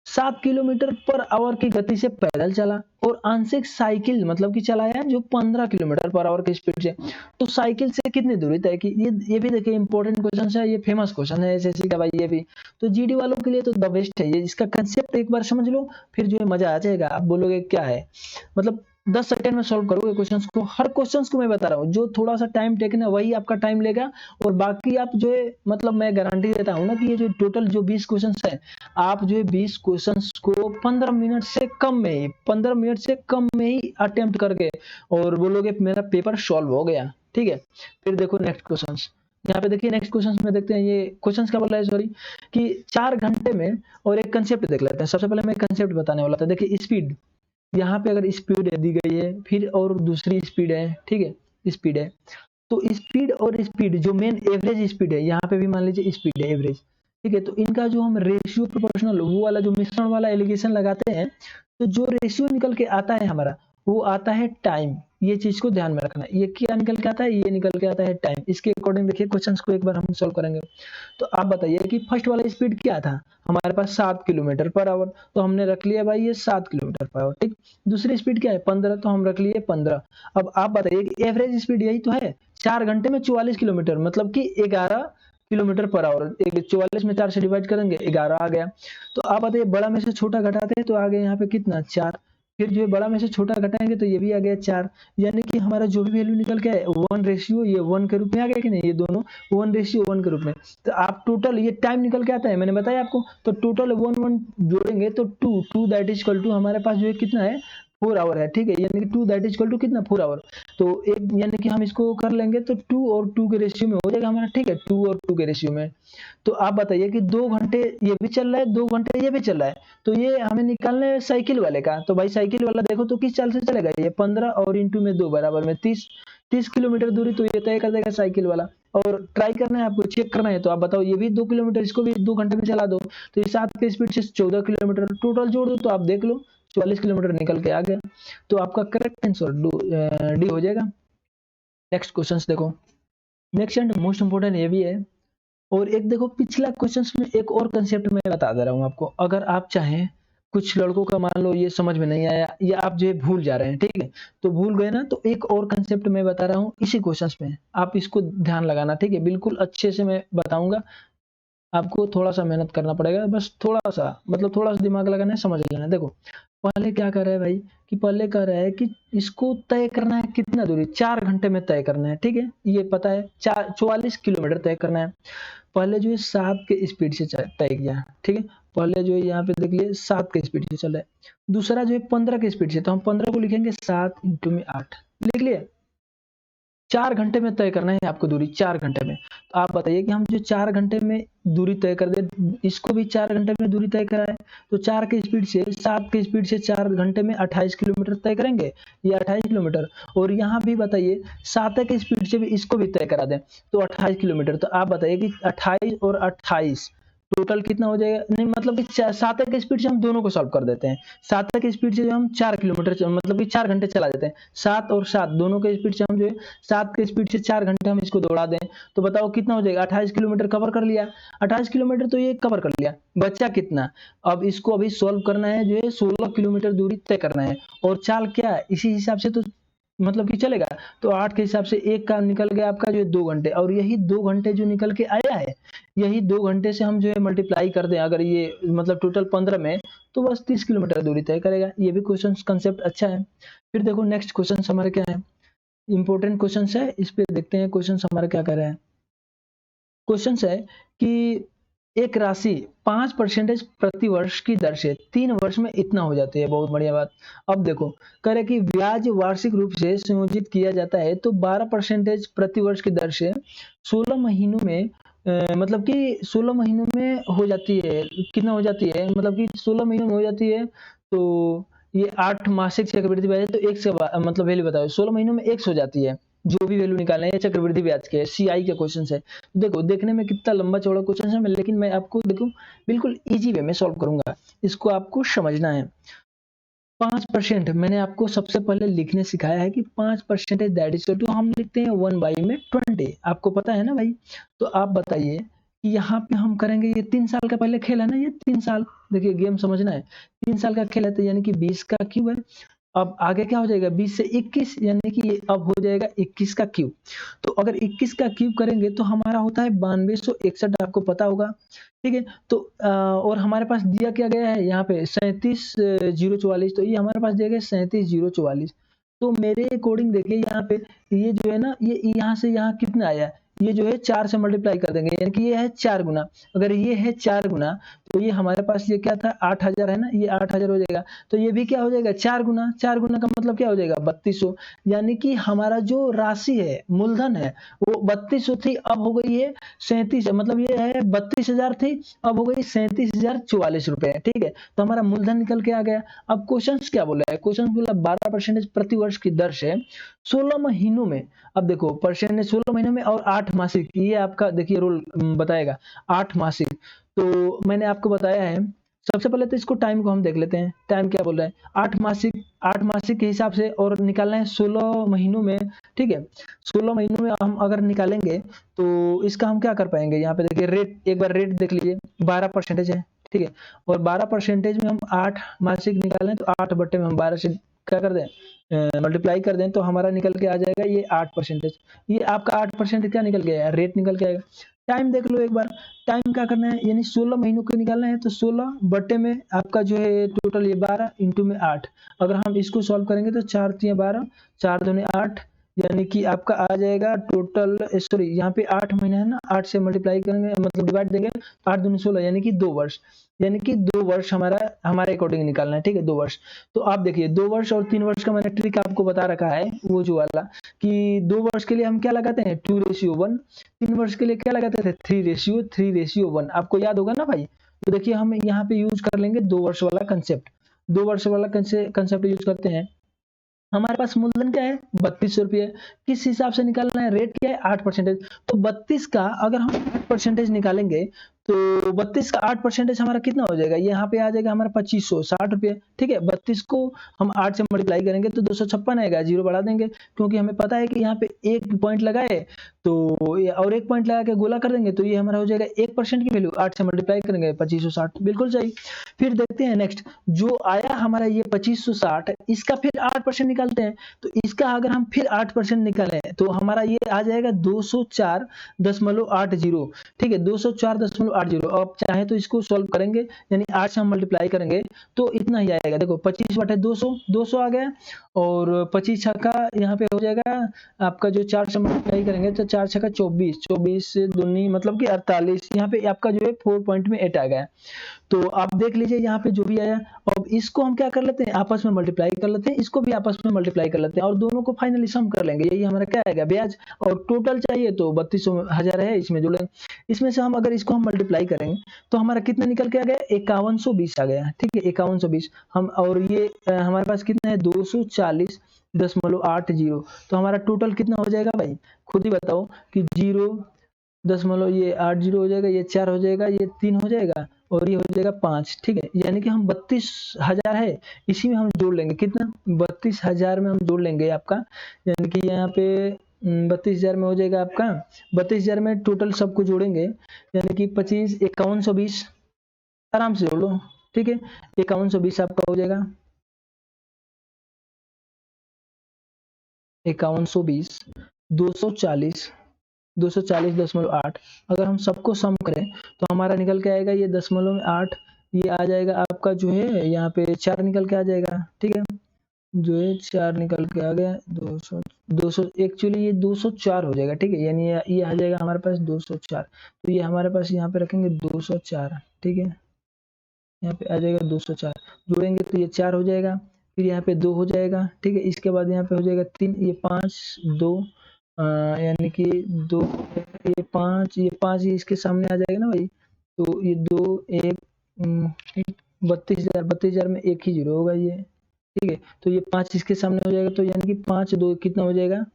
7 किलोमीटर पर आवर की गति से पैदल चला और आंशिक साइकिल मतलब कि चलाया जो 15 किलोमीटर पर आवर की स्पीड से। तो साइकिल से कितनी दूरी तय की, ये भी देखिए इंपॉर्टेंट क्वेश्चन है, ये फेमस क्वेश्चन है एसएससी का भाई, ये भी तो जीडी वालों के लिए तो द बेस्ट है ये। इसका कंसेप्ट एक बार समझ लो, फिर जो है मजा आ जाएगा, आप बोलोगे क्या है, मतलब 10 सेकंड में सॉल्व करोगे क्वेश्चंस को, हर क्वेश्चंस को मैं बता रहा हूँ, जो थोड़ा सा टाइम टेकन है वही आपका टाइम लेगा, और बाकी आप जो है मतलब मैं गारंटी देता हूँ ना कि ये जो टोटल जो 20 क्वेश्चंस है, आप जो है 20 क्वेश्चंस को 15 मिनट से कम में ही, 15 मिनट से कम में ही अटेम्प्ट करके और बोलोगे मेरा पेपर सॉल्व हो गया। ठीक है, फिर देखो नेक्स्ट क्वेश्चंस, यहाँ पे देखिए नेक्स्ट क्वेश्चन में देखते हैं, ये क्वेश्चन क्या बोल रहा है, सॉरी, कि 4 घंटे में, और एक कंसेप्ट देख लेते हैं। सबसे पहले मैं कंसेप्ट बताने वाला था, देखिए स्पीड, यहाँ पे अगर स्पीड दी गई है, फिर और दूसरी स्पीड है, ठीक है, स्पीड है, तो स्पीड और स्पीड जो मेन एवरेज स्पीड है, यहाँ पे भी मान लीजिए स्पीड है एवरेज, ठीक है, तो इनका जो हम रेशियो प्रोपोर्शनल वो वाला जो मिश्रण वाला एलिगेशन लगाते हैं, तो जो रेशियो निकल के आता है हमारा, वो आता है टाइम। ये चीज को ध्यान में रखना, ये क्या निकल के आता है, ये निकल के आता है टाइम। इसके अकॉर्डिंग देखिए क्वेश्चंस को एक बार हम सॉल्व करेंगे। तो आप बताइए कि फर्स्ट वाला स्पीड क्या था हमारे पास, 7 किलोमीटर पर आवर, तो हमने रख लिया भाई ये 7 किलोमीटर पर आवर, ठीक। दूसरी स्पीड क्या है 15, तो हम रख लिए 15। अब आप बताइए कि एवरेज स्पीड यही तो है, 4 घंटे में 44 किलोमीटर मतलब कि 11 किलोमीटर पर आवर, 44 में 4 से डिवाइड करेंगे 11 आ गया। तो आप बताइए बड़ा में से छोटा घटाते हैं तो आ गया यहाँ पे कितना 4, फिर जो है बड़ा में से छोटा घटाएंगे तो ये भी आ गया 4, यानी कि हमारा जो भी वैल्यू निकल के आए 1 रेशियो ये 1 के रूप में आ गया कि नहीं, ये दोनों 1 रेशियो 1 के रूप में। तो आप टोटल ये टाइम निकल के आता है, मैंने बताया आपको, तो टोटल 1 जोड़ेंगे तो 2 दैट इज इक्वल टू हमारे पास जो है कितना है 4 आवर है, ठीक है, यानी कि 2 दैट इज इक्वल टू कितना 4 आवर। तो एक यानी कि हम इसको कर लेंगे तो 2 और 2 के रेशियो में हो जाएगा हमारा, ठीक है, 2 और 2 के रेशियो में। तो आप बताइए कि 2 घंटे ये भी चल रहा है, 2 घंटे ये भी चल रहा है, तो ये हमें निकालना है साइकिल वाले का। तो भाई साइकिल वाला देखो तो किस चाल से चलेगा, ये 15 और इंटू में 2 बराबर में 30 किलोमीटर दूरी तो ये तय कर देगा साइकिल वाला। और ट्राई करना है आपको, चेक करना है, तो आप बताओ ये भी 2 किलोमीटर, इसको भी 2 घंटे में चला दो, तो ये 7 के स्पीड से 14 किलोमीटर टोटल जोड़ दो तो आप देख लो 44 किलोमीटर निकल के आ गया। तो आपका करेक्ट आंसर डी हो जाएगा। नेक्स्ट क्वेश्चन देखो, नेक्स्ट एंड मोस्ट इंपोर्टेंट ये भी है। और एक देखो पिछला क्वेश्चंस में एक और कंसेप्ट मैं बता दे रहा हूं आपको, अगर आप चाहें, कुछ लड़कों का मान लो ये समझ में नहीं आया या आप जो है भूल जा रहे हैं, ठीक है, तो भूल गए ना, तो एक और कंसेप्ट मैं बता रहा हूं इसी क्वेश्चंस में, आप इसको ध्यान लगाना, ठीक है, बिल्कुल अच्छे से मैं बताऊंगा, आपको थोड़ा सा मेहनत करना पड़ेगा, बस थोड़ा सा, मतलब थोड़ा सा दिमाग लगाना है, समझ लेना है। देखो पहले क्या कर रहा है भाई, कि पहले कह रहा है कि इसको तय करना है कितना दूरी, 4 घंटे में तय करना है, ठीक है, ये पता है 44 किलोमीटर तय करना है। पहले जो है 7 के स्पीड से तय किया, ठीक है, पहले जो है यहाँ पे देख लिए 7 के स्पीड से चल रहा है। दूसरा जो है 15 के स्पीड से, तो हम 15 को लिखेंगे 7 इंटू में 8, लिख लिए। 4 घंटे में तय करना है आपको दूरी, 4 घंटे में। तो आप बताइए कि हम जो 4 घंटे में दूरी तय कर दे, इसको भी 4 घंटे में दूरी तय करा है, तो 4 के स्पीड से 7 के स्पीड से 4 घंटे में 28 किलोमीटर तय करेंगे, ये 28 किलोमीटर। और यहाँ भी बताइए 7 के स्पीड से भी इसको भी तय करा दें तो 28 किलोमीटर। तो आप बताइए कि 28 और 28 टोटल कितना हो जाएगा, नहीं मतलब कि 7 के स्पीड से हम दोनों को सॉल्व कर देते हैं। 7 के स्पीड से जो हम 4 किलोमीटर मतलब कि 4 घंटे चला देते हैं, 7 और 7 दोनों के स्पीड से हम जो है 7 के स्पीड से 4 घंटे हम इसको दौड़ा दें, तो बताओ कितना हो जाएगा, 28 किलोमीटर कवर कर लिया। 28 किलोमीटर तो ये कवर कर लिया, बच्चा कितना, अब इसको अभी सॉल्व करना है, जो है 16 किलोमीटर दूरी तय करना है। और चाल क्या है, इसी हिसाब से तो मतलब कि चलेगा, तो 8 के हिसाब से एक का निकल गया आपका जो है 2 घंटे, और यही 2 घंटे जो निकल के आया है, यही 2 घंटे से हम जो है मल्टीप्लाई कर दें अगर ये मतलब टोटल 15 में, तो बस 30 किलोमीटर दूरी तय करेगा। ये भी क्वेश्चन कंसेप्ट अच्छा है। फिर देखो नेक्स्ट क्वेश्चन हमारे क्या है, इंपॉर्टेंट क्वेश्चन है, इस पे देखते हैं क्वेश्चन हमारा क्या कर रहा है। क्वेश्चन है कि एक राशि 5% प्रति वर्ष की दर से 3 वर्ष में इतना हो जाती है, बहुत बढ़िया बात। अब देखो कह रहे कि ब्याज वार्षिक रूप से संयोजित किया जाता है, तो 12% प्रति वर्ष की दर से 16 महीनों में मतलब कि 16 महीनों में हो जाती है, कितना हो जाती है, मतलब कि 16 महीनों में हो जाती है, तो ये 8 मासिक चक्रवृद्धि ब्याज है, तो एक से मतलब वैल्यू बताओ, 16 महीनों में 1 हो जाती है, जो भी वैल्यू निकालना है, चक्रवृद्धि ब्याज के सीआई के क्वेश्चन है। देखो देखने में कितना लंबा चौड़ा क्वेश्चन है, लेकिन मैं आपको देखो बिल्कुल इजी वे में सॉल्व करूंगा, इसको आपको समझना है। 5% मैंने आपको सबसे पहले लिखने सिखाया है कि 5% दैट इज टू हम लिखते हैं 1 बाई में 20, आपको पता है ना भाई। तो आप बताइए कि यहाँ पे हम करेंगे, ये 3 साल का पहले खेल है ना, ये 3 साल, देखिए गेम समझना है, 3 साल का खेल है, तो यानी कि 20 का क्यूब है। अब आगे क्या हो जाएगा, 20 से 21, यानी कि ये अब हो जाएगा 21 का क्यूब। तो अगर 21 का क्यूब करेंगे तो हमारा होता है 9261, आपको पता होगा, ठीक है। तो और हमारे पास दिया क्या गया है यहाँ पे 37,044, तो ये हमारे पास दिया गया 37,044। तो मेरे अकॉर्डिंग देखिए यहाँ पे ये जो है ना, ये यहाँ से यहाँ कितना आया, ये जो है 4 से मल्टीप्लाई कर देंगे, यानी कि ये है 4 गुना, अगर ये है 4 गुना, तो ये हमारे पास ये क्या था 8000 है ना, ये 8000 हो जाएगा। तो ये भी क्या हो जाएगा 4 गुना, 4 गुना का मतलब क्या हो जाएगा 3200, यानी कि हमारा जो राशि है मूलधन है वो 3200 थी, अब हो गई है 37, मतलब ये है 32,000 थी, अब हो गई 37,044 रुपए, ठीक है। तो हमारा मूलधन निकल के आ गया। अब क्वेश्चन क्या बोला है, क्वेश्चन बोला 12% प्रति वर्ष की दर से 16 महीनों में। अब देखो परसेंटेज 16 महीनों में और 8 मासिक, ये आपका देखिए रूल बताएगा 8 मासिक। तो मैंने आपको बताया है, सबसे पहले तो इसको टाइम को हम देख लेते हैं, टाइम क्या बोल रहा है 8 मासिक के हिसाब से, और निकालना है 16 महीनों में, ठीक है। 16 महीनों में हम अगर निकालेंगे तो इसका हम क्या कर पाएंगे, यहाँ पे देखिए रेट, एक बार रेट देख लीजिए 12% है, ठीक है। और 12% में हम 8 मासिक निकालें तो 8 बट्टे में हम 12 से क्या कर दें मल्टीप्लाई कर दें, तो हमारा निकल के आ जाएगा ये 8%। ये आपका 8% क्या निकल गया, रेट निकल के आएगा। टाइम देख लो एक बार, टाइम क्या करना है, यानी 16 महीनों के निकालना है, तो 16 बटे में आपका जो है टोटल ये 12 इंटू में 8। अगर हम इसको सॉल्व करेंगे तो 4 तिया 12, 4 दूनी 8, यानी कि आपका आ जाएगा टोटल, सॉरी यहाँ पे 8 महीने है ना, 8 से मल्टीप्लाई करेंगे मतलब डिवाइड देंगे, 8 दूनी 16 यानी कि 2 वर्ष, यानी कि 2 वर्ष हमारा हमारे अकॉर्डिंग निकालना है, ठीक है, 2 वर्ष। तो आप देखिए 2 वर्ष और 3 वर्ष का मैंने ट्रिक आपको बता रखा है, वो जो वाला कि 2 वर्ष के लिए हम क्या लगाते हैं 2:1, 3 वर्ष के लिए क्या लगाते थे 3:1। आपको याद होगा ना भाई। तो देखिए हम यहाँ पे यूज कर लेंगे 2 वर्ष वाला कंसेप्ट, 2 वर्ष वाला कंसेप्ट यूज करते हैं। हमारे पास मूलधन क्या है 3200 रुपये, किस हिसाब से निकालना है, रेट क्या है 8%। तो 32 का अगर हम 8% निकालेंगे तो 32 का 8% हमारा कितना हो जाएगा, यहाँ पे आ जाएगा हमारा 2560 रुपये, ठीक है। 32 को हम 8 से मल्टीप्लाई करेंगे तो 256 आएगा, जीरो बढ़ा देंगे क्योंकि हमें पता है कि यहाँ पे एक पॉइंट लगाए तो और एक पॉइंट लगा के गोला कर देंगे तो ये हमारा हो जाएगा 1% की वैल्यू, 8 से मल्टीप्लाई करेंगे 2560, बिल्कुल सही। फिर देखते हैं नेक्स्ट, जो आया हमारा ये 2560, इसका फिर 8% निकालते हैं। तो इसका अगर हम फिर 8% निकालें तो हमारा ये आ जाएगा 204.80, ठीक है, 204.80। अब चाहे तो इसको सॉल्व करेंगे, यानी 8 से हम मल्टीप्लाई करेंगे तो इतना ही आएगा। देखो 25 बटे 200, 200 आ गया, और 25 छक्का यहाँ पे हो जाएगा आपका, जो 4 से मल्टीप्लाई करेंगे तो 4 छक्का 24, 24 दूनी मतलब कि 48, यहाँ पे आपका जो है 4 पॉइंट में 8 आ गया। तो आप देख लीजिए यहाँ पे जो भी आया। अब इसको हम क्या कर लेते हैं, आपस में मल्टीप्लाई कर लेते हैं, इसको भी आपस में मल्टीप्लाई कर लेते हैं और दोनों को फाइनली सम कर लेंगे, यही हमारा क्या आएगा ब्याज। और टोटल चाहिए तो 32,000 है, इसमें जोड़ेंगे। इसमें से हम अगर इसको हम मल्टीप्लाई करेंगे तो हमारा कितना निकल के आ गया 5120 आ गया, ठीक है, 5120 हम, और ये हमारे पास कितना है 240.80। तो हमारा टोटल कितना हो जाएगा भाई, खुद ही बताओ कि 0 ये 80 हो जाएगा, ये 4 हो जाएगा, ये 3 हो जाएगा और ये हो जाएगा 5, ठीक है। यानी कि हम 32,000 है, इसी में हम जोड़ लेंगे कितना 32,000 में हम जोड़ लेंगे आपका, यानी कि यहाँ पे 32,000 में हो जाएगा आपका, 32,000 में टोटल सबको जोड़ेंगे, यानी कि 25 5120, आराम से जोड़ लो, ठीक है, 5120 आपका हो जाएगा 5120, 240.8। अगर हम सबको सम करें तो हमारा निकल के आएगा ये 0.8, ये आ जाएगा आपका जो है यहाँ पे 4 निकल के आ जाएगा, ठीक है, जो है 4 निकल के आ गया 200 एक्चुअली ये 204 हो जाएगा, ठीक है, यानी ये आ जाएगा हमारे पास 204। तो ये हमारे पास यहाँ पे रखेंगे 204, ठीक है, यहाँ पे आ जाएगा 204, जोड़ेंगे तो ये 4 हो जाएगा, फिर यहाँ पे 2 हो जाएगा, ठीक है, इसके बाद यहाँ पे हो जाएगा 3, ये 5 2, यानी कि 2, ये 5, ये 5 ये इसके सामने आ जाएगा ना भाई, तो ये 2 1 32,000 में एक ही जीरो होगा ये, ठीक है। तो ये 5 इसके सामने हो जाएगा, तो यानी कि 5 2 कितना हो जाएगा,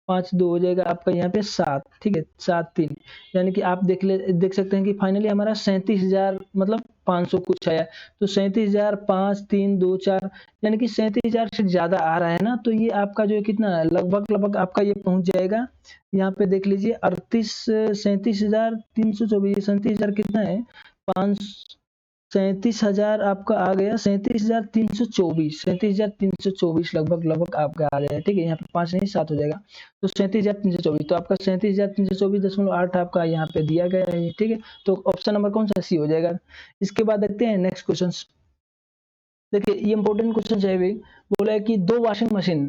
5 2 हो जाएगा आपका यहाँ पे 7, ठीक है, 7 3, यानी कि आप देख सकते हैं कि फाइनली हमारा 37,000 मतलब 500 कुछ आया। तो 37,000 5 3 2 4, यानी कि 37,000 से ज्यादा आ रहा है ना, तो ये आपका जो है कितना लगभग आपका ये पहुंच जाएगा, यहाँ पे देख लीजिए 37,324, 37,000 कितना है 5, 37,000 आपका आ गया 37,324 लगभग आपका आ जाएगा, ठीक है, यहाँ पे 5 नहीं 7 हो जाएगा, तो 37,324, तो आपका 37,324.8 आपका यहाँ पे दिया गया है, ठीक है। तो ऑप्शन नंबर कौन सा सी हो जाएगा। इसके बाद देखते हैं नेक्स्ट क्वेश्चन। देखिए ये इंपॉर्टेंट क्वेश्चन है, बोला है कि 2 वॉशिंग मशीन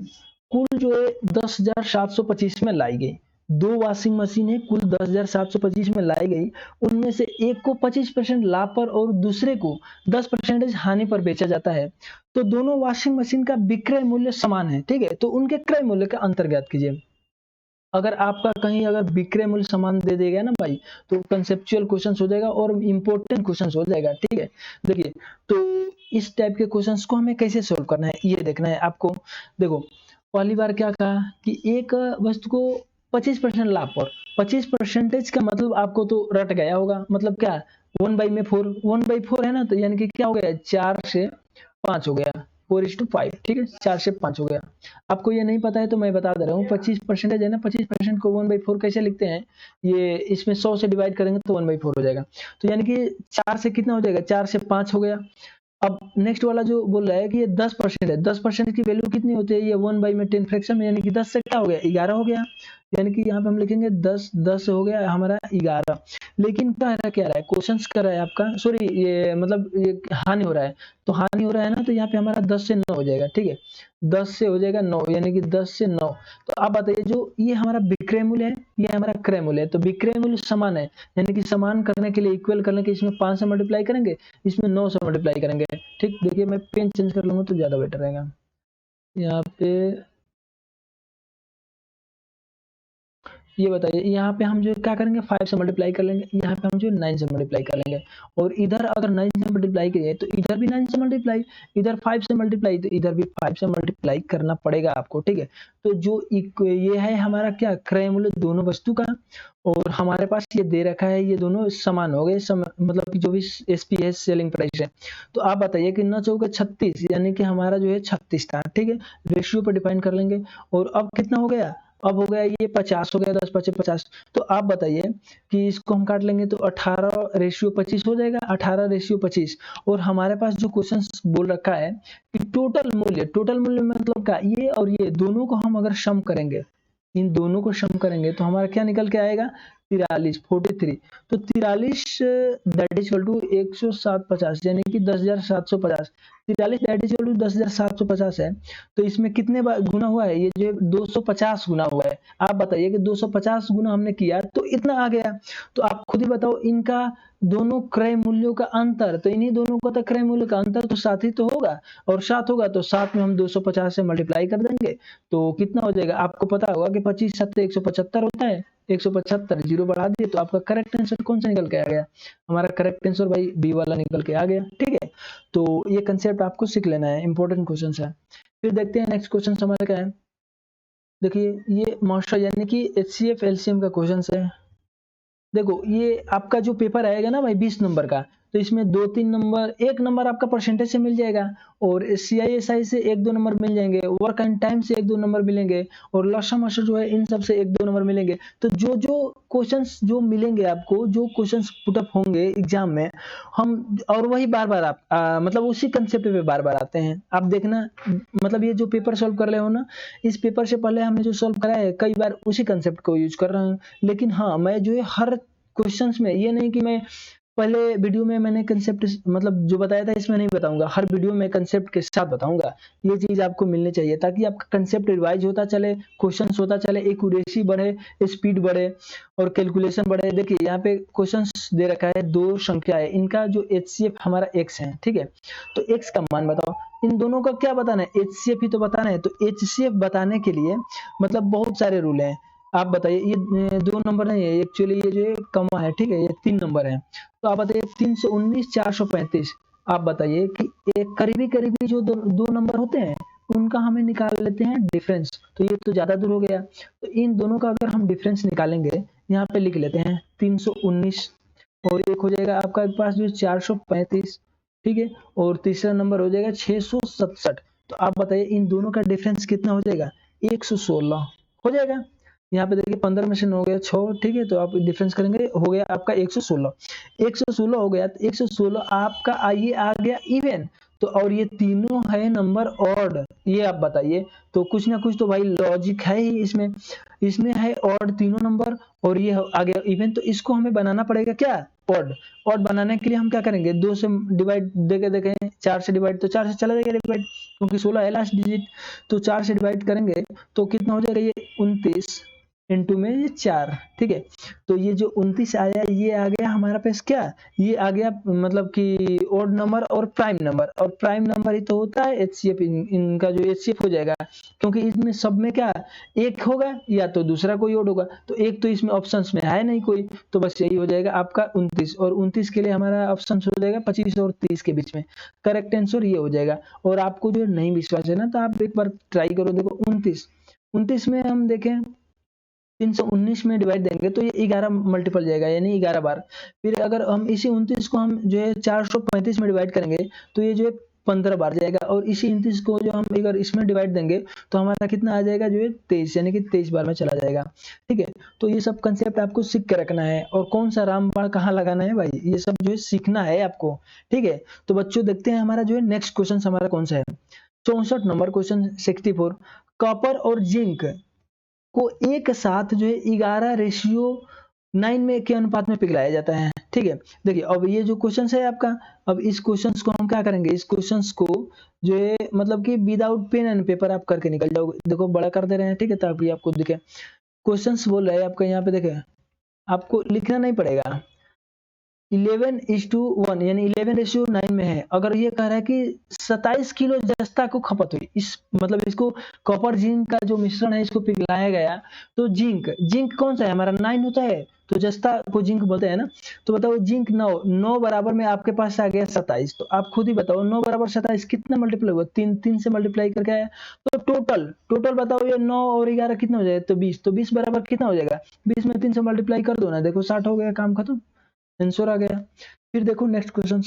कुल जो है 10,725 में लाई गई, 2 वॉशिंग मशीन है कुल 10,725 में लाई गई, उनमें से एक को 25% लाभ पर और दूसरे को 10% हानि पर बेचा जाता है। तो दोनों वॉशिंग मशीन का विक्रय मूल्य समान है, ठीक है, तो उनके क्रय मूल्य का अंतर ज्ञात कीजिए। अगर आपका कहीं अगर विक्रय मूल्य समान दे देगा ना भाई, तो कंसेप्चुअल क्वेश्चन हो जाएगा और इंपॉर्टेंट क्वेश्चन हो जाएगा, ठीक है। देखिए तो इस टाइप के क्वेश्चंस को हमें कैसे सोल्व करना है ये देखना है आपको। देखो पहली बार क्या कहा कि एक वस्तु को 25% लाभ पर, 25% का मतलब आपको तो रट गया होगा, मतलब क्या 1/4 है ना, तो यानी कि क्या हो गया 4 से 5 हो गया, 4:5, ठीक है, 4 से 5 हो गया। आपको ये नहीं पता है तो मैं बता दे रहा हूँ, 25% है ना, 25% को 1/4 कैसे लिखते हैं, ये इसमें 100 से डिवाइड करेंगे तो 1/4 हो जाएगा। तो यानी कि 4 से कितना हो जाएगा, 4 से 5 हो गया। अब नेक्स्ट वाला जो बोल रहा है कि ये 10% है, 10% की वैल्यू कितनी होती है, ये 1/10 फ्रैक्शन में, यानी कि 10 से क्या हो गया 11 हो गया। यानी कि यहाँ पे हम लिखेंगे 10, 10 हो गया हमारा 11। लेकिन क्या रहा है, क्वेश्चंस कर रहा है आपका, सॉरी ये मतलब ये हानि हो रहा है, तो हानि हो रहा है ना, तो यहाँ पे हमारा 10 से 9 हो जाएगा, ठीक है, 10 से हो जाएगा 9, यानी कि 10 से 9। तो आप बताइए, जो ये हमारा विक्रय मूल्य है, ये हमारा क्रय मूल्य है, तो विक्रय मूल्य समान है, यानी कि समान करने के लिए, इक्वल करने के, इसमें 5 से मल्टीप्लाई करेंगे, इसमें 9 से मल्टीप्लाई करेंगे। ठीक, देखिए मैं पेन चेंज कर लूंगा तो ज्यादा बेटर रहेगा। यहाँ पे ये बताइए, यहाँ पे हम जो क्या करेंगे, 5 से मल्टीप्लाई कर लेंगे, यहाँ पे हम जो 9 से मल्टीप्लाई कर लेंगे, और इधर अगर 9 से मल्टीप्लाई करिए तो इधर भी 9 से मल्टीप्लाई, इधर 5 से मल्टीप्लाई तो इधर भी 5 से मल्टीप्लाई करना पड़ेगा आपको, ठीक है। तो जो ये है हमारा क्या, क्रय मूल्य दोनों वस्तु का, और हमारे पास ये दे रखा है, ये दोनों समान हो गए, मतलब कि जो भी एसपी है, सेलिंग प्राइस है। तो आप बताइए कि 9 चौके 36, यानी कि हमारा जो है 36 था, ठीक है, रेशियो पर डिफाइन कर लेंगे। और अब कितना हो गया, अब हो गया ये 50 हो गया, 10 पचे 50। तो आप बताइए कि इसको हम काट लेंगे तो 18:25 हो जाएगा, 18:25। और हमारे पास जो क्वेश्चन बोल रखा है कि टोटल मूल्य मतलब क्या, ये और ये दोनों को हम अगर सम करेंगे, इन दोनों को सम करेंगे तो हमारा क्या निकल के आएगा, 43, 43। तो 43 दैट इज इक्वल टू 10750, यानी कि 10,750। 43 दैट इज इक्वल टू 10,750 है। तो इसमें कितने बार गुना हुआ है, ये जो 250 गुना हुआ है। आप बताइए कि 250 गुना हमने किया तो इतना आ गया। तो आप खुद ही बताओ, इनका दोनों क्रय मूल्यों का अंतर, तो इन्हीं दोनों का तो क्रय मूल्य का अंतर तो 7 ही तो होगा, और 7 होगा तो 7 में हम 250 से मल्टीप्लाई कर देंगे, तो कितना हो जाएगा, आपको पता होगा कि 25 7 175 होता है, 175, जीरो बढ़ा दिए तो आपका करेक्ट आंसर कौन सा निकल के आ गया, हमारा करेक्ट आंसर भाई बी वाला निकल के आ गया, ठीक है। तो ये कंसेप्ट आपको सीख लेना है, इंपॉर्टेंट क्वेश्चन है। फिर देखते हैं नेक्स्ट क्वेश्चन हमारा क्या है। देखिए ये मास्टर यानी कि एचसीएफ एलसीएम का क्वेश्चन है। देखो ये आपका जो पेपर आएगा ना भाई 20 नंबर का, तो इसमें 2-3 नंबर, 1 नंबर आपका परसेंटेज से मिल जाएगा, और सीआईएसआई से 1-2 नंबर मिल जाएंगे, वर्क एंड टाइम से 1-2 नंबर मिलेंगे, और लसा मशर जो है इन सब से 1-2 नंबर मिलेंगे। तो जो जो क्वेश्चंस जो मिलेंगे आपको, जो क्वेश्चंस पुटअप होंगे एग्जाम में, हम और वही बार बार आप मतलब उसी कंसेप्ट पे बार बार आते हैं, आप देखना। मतलब ये जो पेपर सॉल्व कर रहे हो ना, इस पेपर से पहले हमने जो सॉल्व करा है कई बार उसी कंसेप्ट को यूज कर रहा हूँ। लेकिन हाँ, मैं जो है हर क्वेश्चंस में, ये नहीं कि मैं पहले वीडियो में मैंने कंसेप्ट मतलब जो बताया था इसमें नहीं बताऊंगा, हर वीडियो में कंसेप्ट के साथ बताऊंगा। ये चीज आपको मिलनी चाहिए ताकि आपका कंसेप्ट रिवाइज होता चले, क्वेश्चंस होता चले, एक्यूरेसी बढ़े, स्पीड बढ़े, और कैलकुलेशन बढ़े। देखिए यहाँ पे क्वेश्चंस दे रखा है, दो संख्या है, इनका जो एचसीएफ हमारा एक्स है, ठीक है। तो एक्स का मान बताओ, इन दोनों का क्या बताना है, एचसीएफ ही तो बताना है। तो एचसीएफ बताने के लिए मतलब बहुत सारे रूल हैं। आप बताइए, ये 2 नंबर नहीं है एक्चुअली, ये जो है कमा है, ठीक है, ये 3 नंबर है। तो आप बताइए 319 435, आप बताइए कि एक करीबी करीबी जो दो नंबर होते हैं उनका हमें निकाल लेते हैं डिफरेंस। तो ये तो ज्यादा दूर हो गया, तो इन दोनों का अगर हम डिफरेंस निकालेंगे, यहाँ पे लिख लेते हैं 319, और एक हो जाएगा आपका पास जो 435, ठीक है, और तीसरा नंबर हो जाएगा 667। तो आप बताइए इन दोनों का डिफरेंस कितना हो जाएगा, 116 हो जाएगा। यहाँ पे देखिए 15 में से 9 गया 6, ठीक है, तो आप डिफरेंस करेंगे, हो गया आपका 116। 116 हो गया, तो 116 आपका आइए आ गया इवन। तो और ये तीनों है नंबर ऑड, ये आप बताइए। तो कुछ ना कुछ तो भाई लॉजिक है ही इसमें, इसमें है ऑड तीनों नंबर, और ये आ गया इवन। तो इसको हमें बनाना पड़ेगा क्या, ऑड। ऑड बनाने के लिए हम क्या करेंगे, 2 से डिवाइड देके देखें, 4 से डिवाइड, तो 4 से चला जाएगा डिवाइड, क्योंकि 16 है लास्ट डिजिट। तो 4 से डिवाइड करेंगे तो कितना हो जाएगा, ये 29 इंटू में ये 4, ठीक है। तो ये जो 29 आया, ये आ गया हमारा पास क्या, ये आ गया मतलब कि ओड नंबर और प्राइम नंबर, और प्राइम नंबर ही तो होता है एचसीएफ, इनका जो एचसीएफ हो जाएगा, क्योंकि इसमें सब में क्या एक होगा या तो दूसरा कोई ओड होगा, तो एक तो इसमें ऑप्शंस में है नहीं कोई, तो बस यही हो जाएगा आपका 29। और 29 के लिए हमारा ऑप्शन हो जाएगा 25 और 30 के बीच में, करेक्ट आंसर ये हो जाएगा। और आपको जो नहीं विश्वास है ना, तो आप एक बार ट्राई करो, देखो 29 में हम देखें 319 में डिवाइड देंगे तो ये 11 मल्टीपल जाएगा, यानी 11 बार। फिर अगर हम इसी 29 को हम जो है 435 में डिवाइड करेंगे तो ये जो है 15 बार जाएगा, और इसी 29 को जो हम अगर इसमें डिवाइड देंगे तो हमारा कितना आ जाएगा, जो है 23, यानी कि 23 बार में चला जाएगा, ठीक है। तो ये सब कंसेप्ट आपको सीख के रखना है, और कौन सा रामबाण कहाँ लगाना है भाई, ये सब जो है सीखना है आपको, ठीक है। तो बच्चों देखते हैं हमारा जो है नेक्स्ट क्वेश्चन हमारा कौन सा है। 64 नंबर क्वेश्चन 64, कॉपर और जिंक को एक साथ जो है 11:9 में के अनुपात में पिघलाया जाता है। ठीक है, देखिए अब ये जो क्वेश्चन है आपका, अब इस क्वेश्चन को हम क्या करेंगे, इस क्वेश्चन को जो है मतलब कि विदाउट पेन एंड पेपर आप करके निकल जाओगे। देखो बड़ा कर दे रहे हैं, ठीक है, ताकि आपको दिखे। क्वेश्चन बोल रहे हैं आपका यहाँ पे, देखे आपको लिखना नहीं पड़ेगा। 11:1 यानी 11:9 में है। अगर ये कह रहा है कि 27 किलो जस्ता को खपत हुई, इस मतलब इसको कॉपर जिंक का जो मिश्रण है इसको पिघलाया गया, तो जिंक कौन सा है हमारा 9 होता है, तो जस्ता को जिंक बोलते हैं ना। तो बताओ जिंक 9 बराबर में आपके पास आ गया 27, तो आप खुद ही बताओ 9 बराबर 27 कितना मल्टीप्लाई हुआ, 3 से मल्टीप्लाई करके आया। तो टोटल बताओ ये 9 और 11 कितना हो जाएगा, तो 20, तो 20 बराबर कितना हो जाएगा, 20 में 3 से मल्टीप्लाई कर दो ना, देखो 60 हो गया, काम खत्म, आंसर आ गया। फिर देखो नेक्स्ट क्वेश्चन,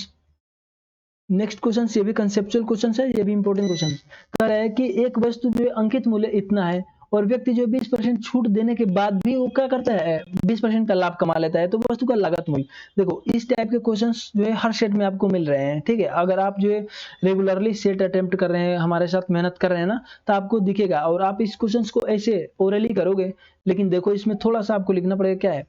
ये भी कंसेप्चुअल क्वेश्चन है, ये भी इंपॉर्टेंट क्वेश्चन कह रहा है कि एक वस्तु जो अंकित मूल्य इतना है और व्यक्ति जो 20% छूट देने के बाद भी वो क्या करता है, 20% का लाभ कमा लेता है, तो वस्तु का लागत मूल्य। देखो इस टाइप के क्वेश्चंस जो है हर सेट में आपको मिल रहे हैं। ठीक है, अगर आप जो है रेगुलरली सेट अटेम्प्ट कर रहे हैं, हमारे साथ मेहनत कर रहे हैं ना, तो आपको दिखेगा। और आप इस क्वेश्चन को ऐसे ओरली करोगे, लेकिन देखो इसमें थोड़ा सा आपको लिखना पड़ेगा। क्या है,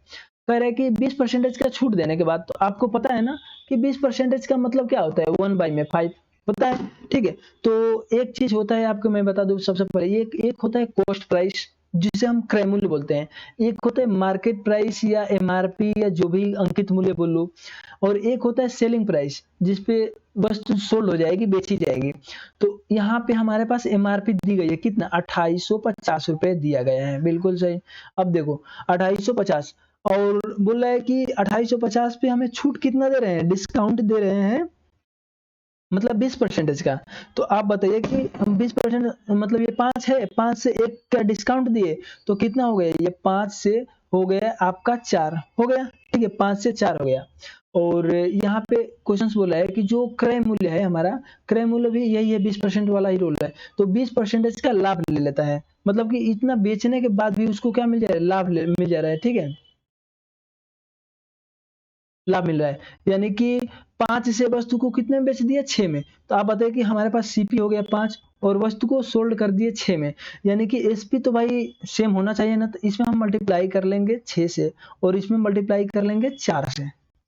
कह रहा है कि 20% का छूट देने के बाद, तो आपको पता है ना कि 20% का मतलब क्या होता है, 1/5 होता है। ठीक है, तो एक चीज होता है आपको मैं बता दूं सबसे पहले, एक होता है कॉस्ट प्राइस जिसे हम क्रय मूल्य बोलते हैं, एक होता है मार्केट प्राइस या एमआरपी या जो भी अंकित मूल्य बोल लो, और एक होता है सेलिंग प्राइस जिसपे वस्तु सोल्ड हो जाएगी, बेची जाएगी। तो यहाँ पे हमारे पास एमआरपी दी गई है, कितना 2850 रुपए दिया गया है, बिल्कुल सही। अब देखो 2850 और बोल रहा है कि 2850 पे हमें छूट कितना दे रहे हैं, डिस्काउंट दे रहे हैं, मतलब 20% का। तो आप बताइए कि 20% मतलब ये 5 है, 5 से 1 का डिस्काउंट दिए तो कितना हो गया, ये 5 से हो गया आपका 4 हो गया। ठीक है, 5 से 4 हो गया। और यहाँ पे क्वेश्चन बोला है कि जो क्रय मूल्य है हमारा, क्रय मूल्य भी यही है, 20% वाला ही रोल है, तो 20% का लाभ ले लेता है, मतलब कि इतना बेचने के बाद भी उसको क्या मिल जा रहा है, लाभ मिल जा रहा है। ठीक है, लाभ मिल रहा है, यानी कि 5 से वस्तु को कितने में बेच दिया, 6 में। तो आप बताइए कि हमारे पास सीपी हो गया 5 और वस्तु को सोल्ड कर दिए 6 में, यानी कि एसपी तो भाई सेम होना चाहिए ना, तो इसमें हम मल्टीप्लाई कर लेंगे 6 से और इसमें मल्टीप्लाई कर लेंगे 4 से।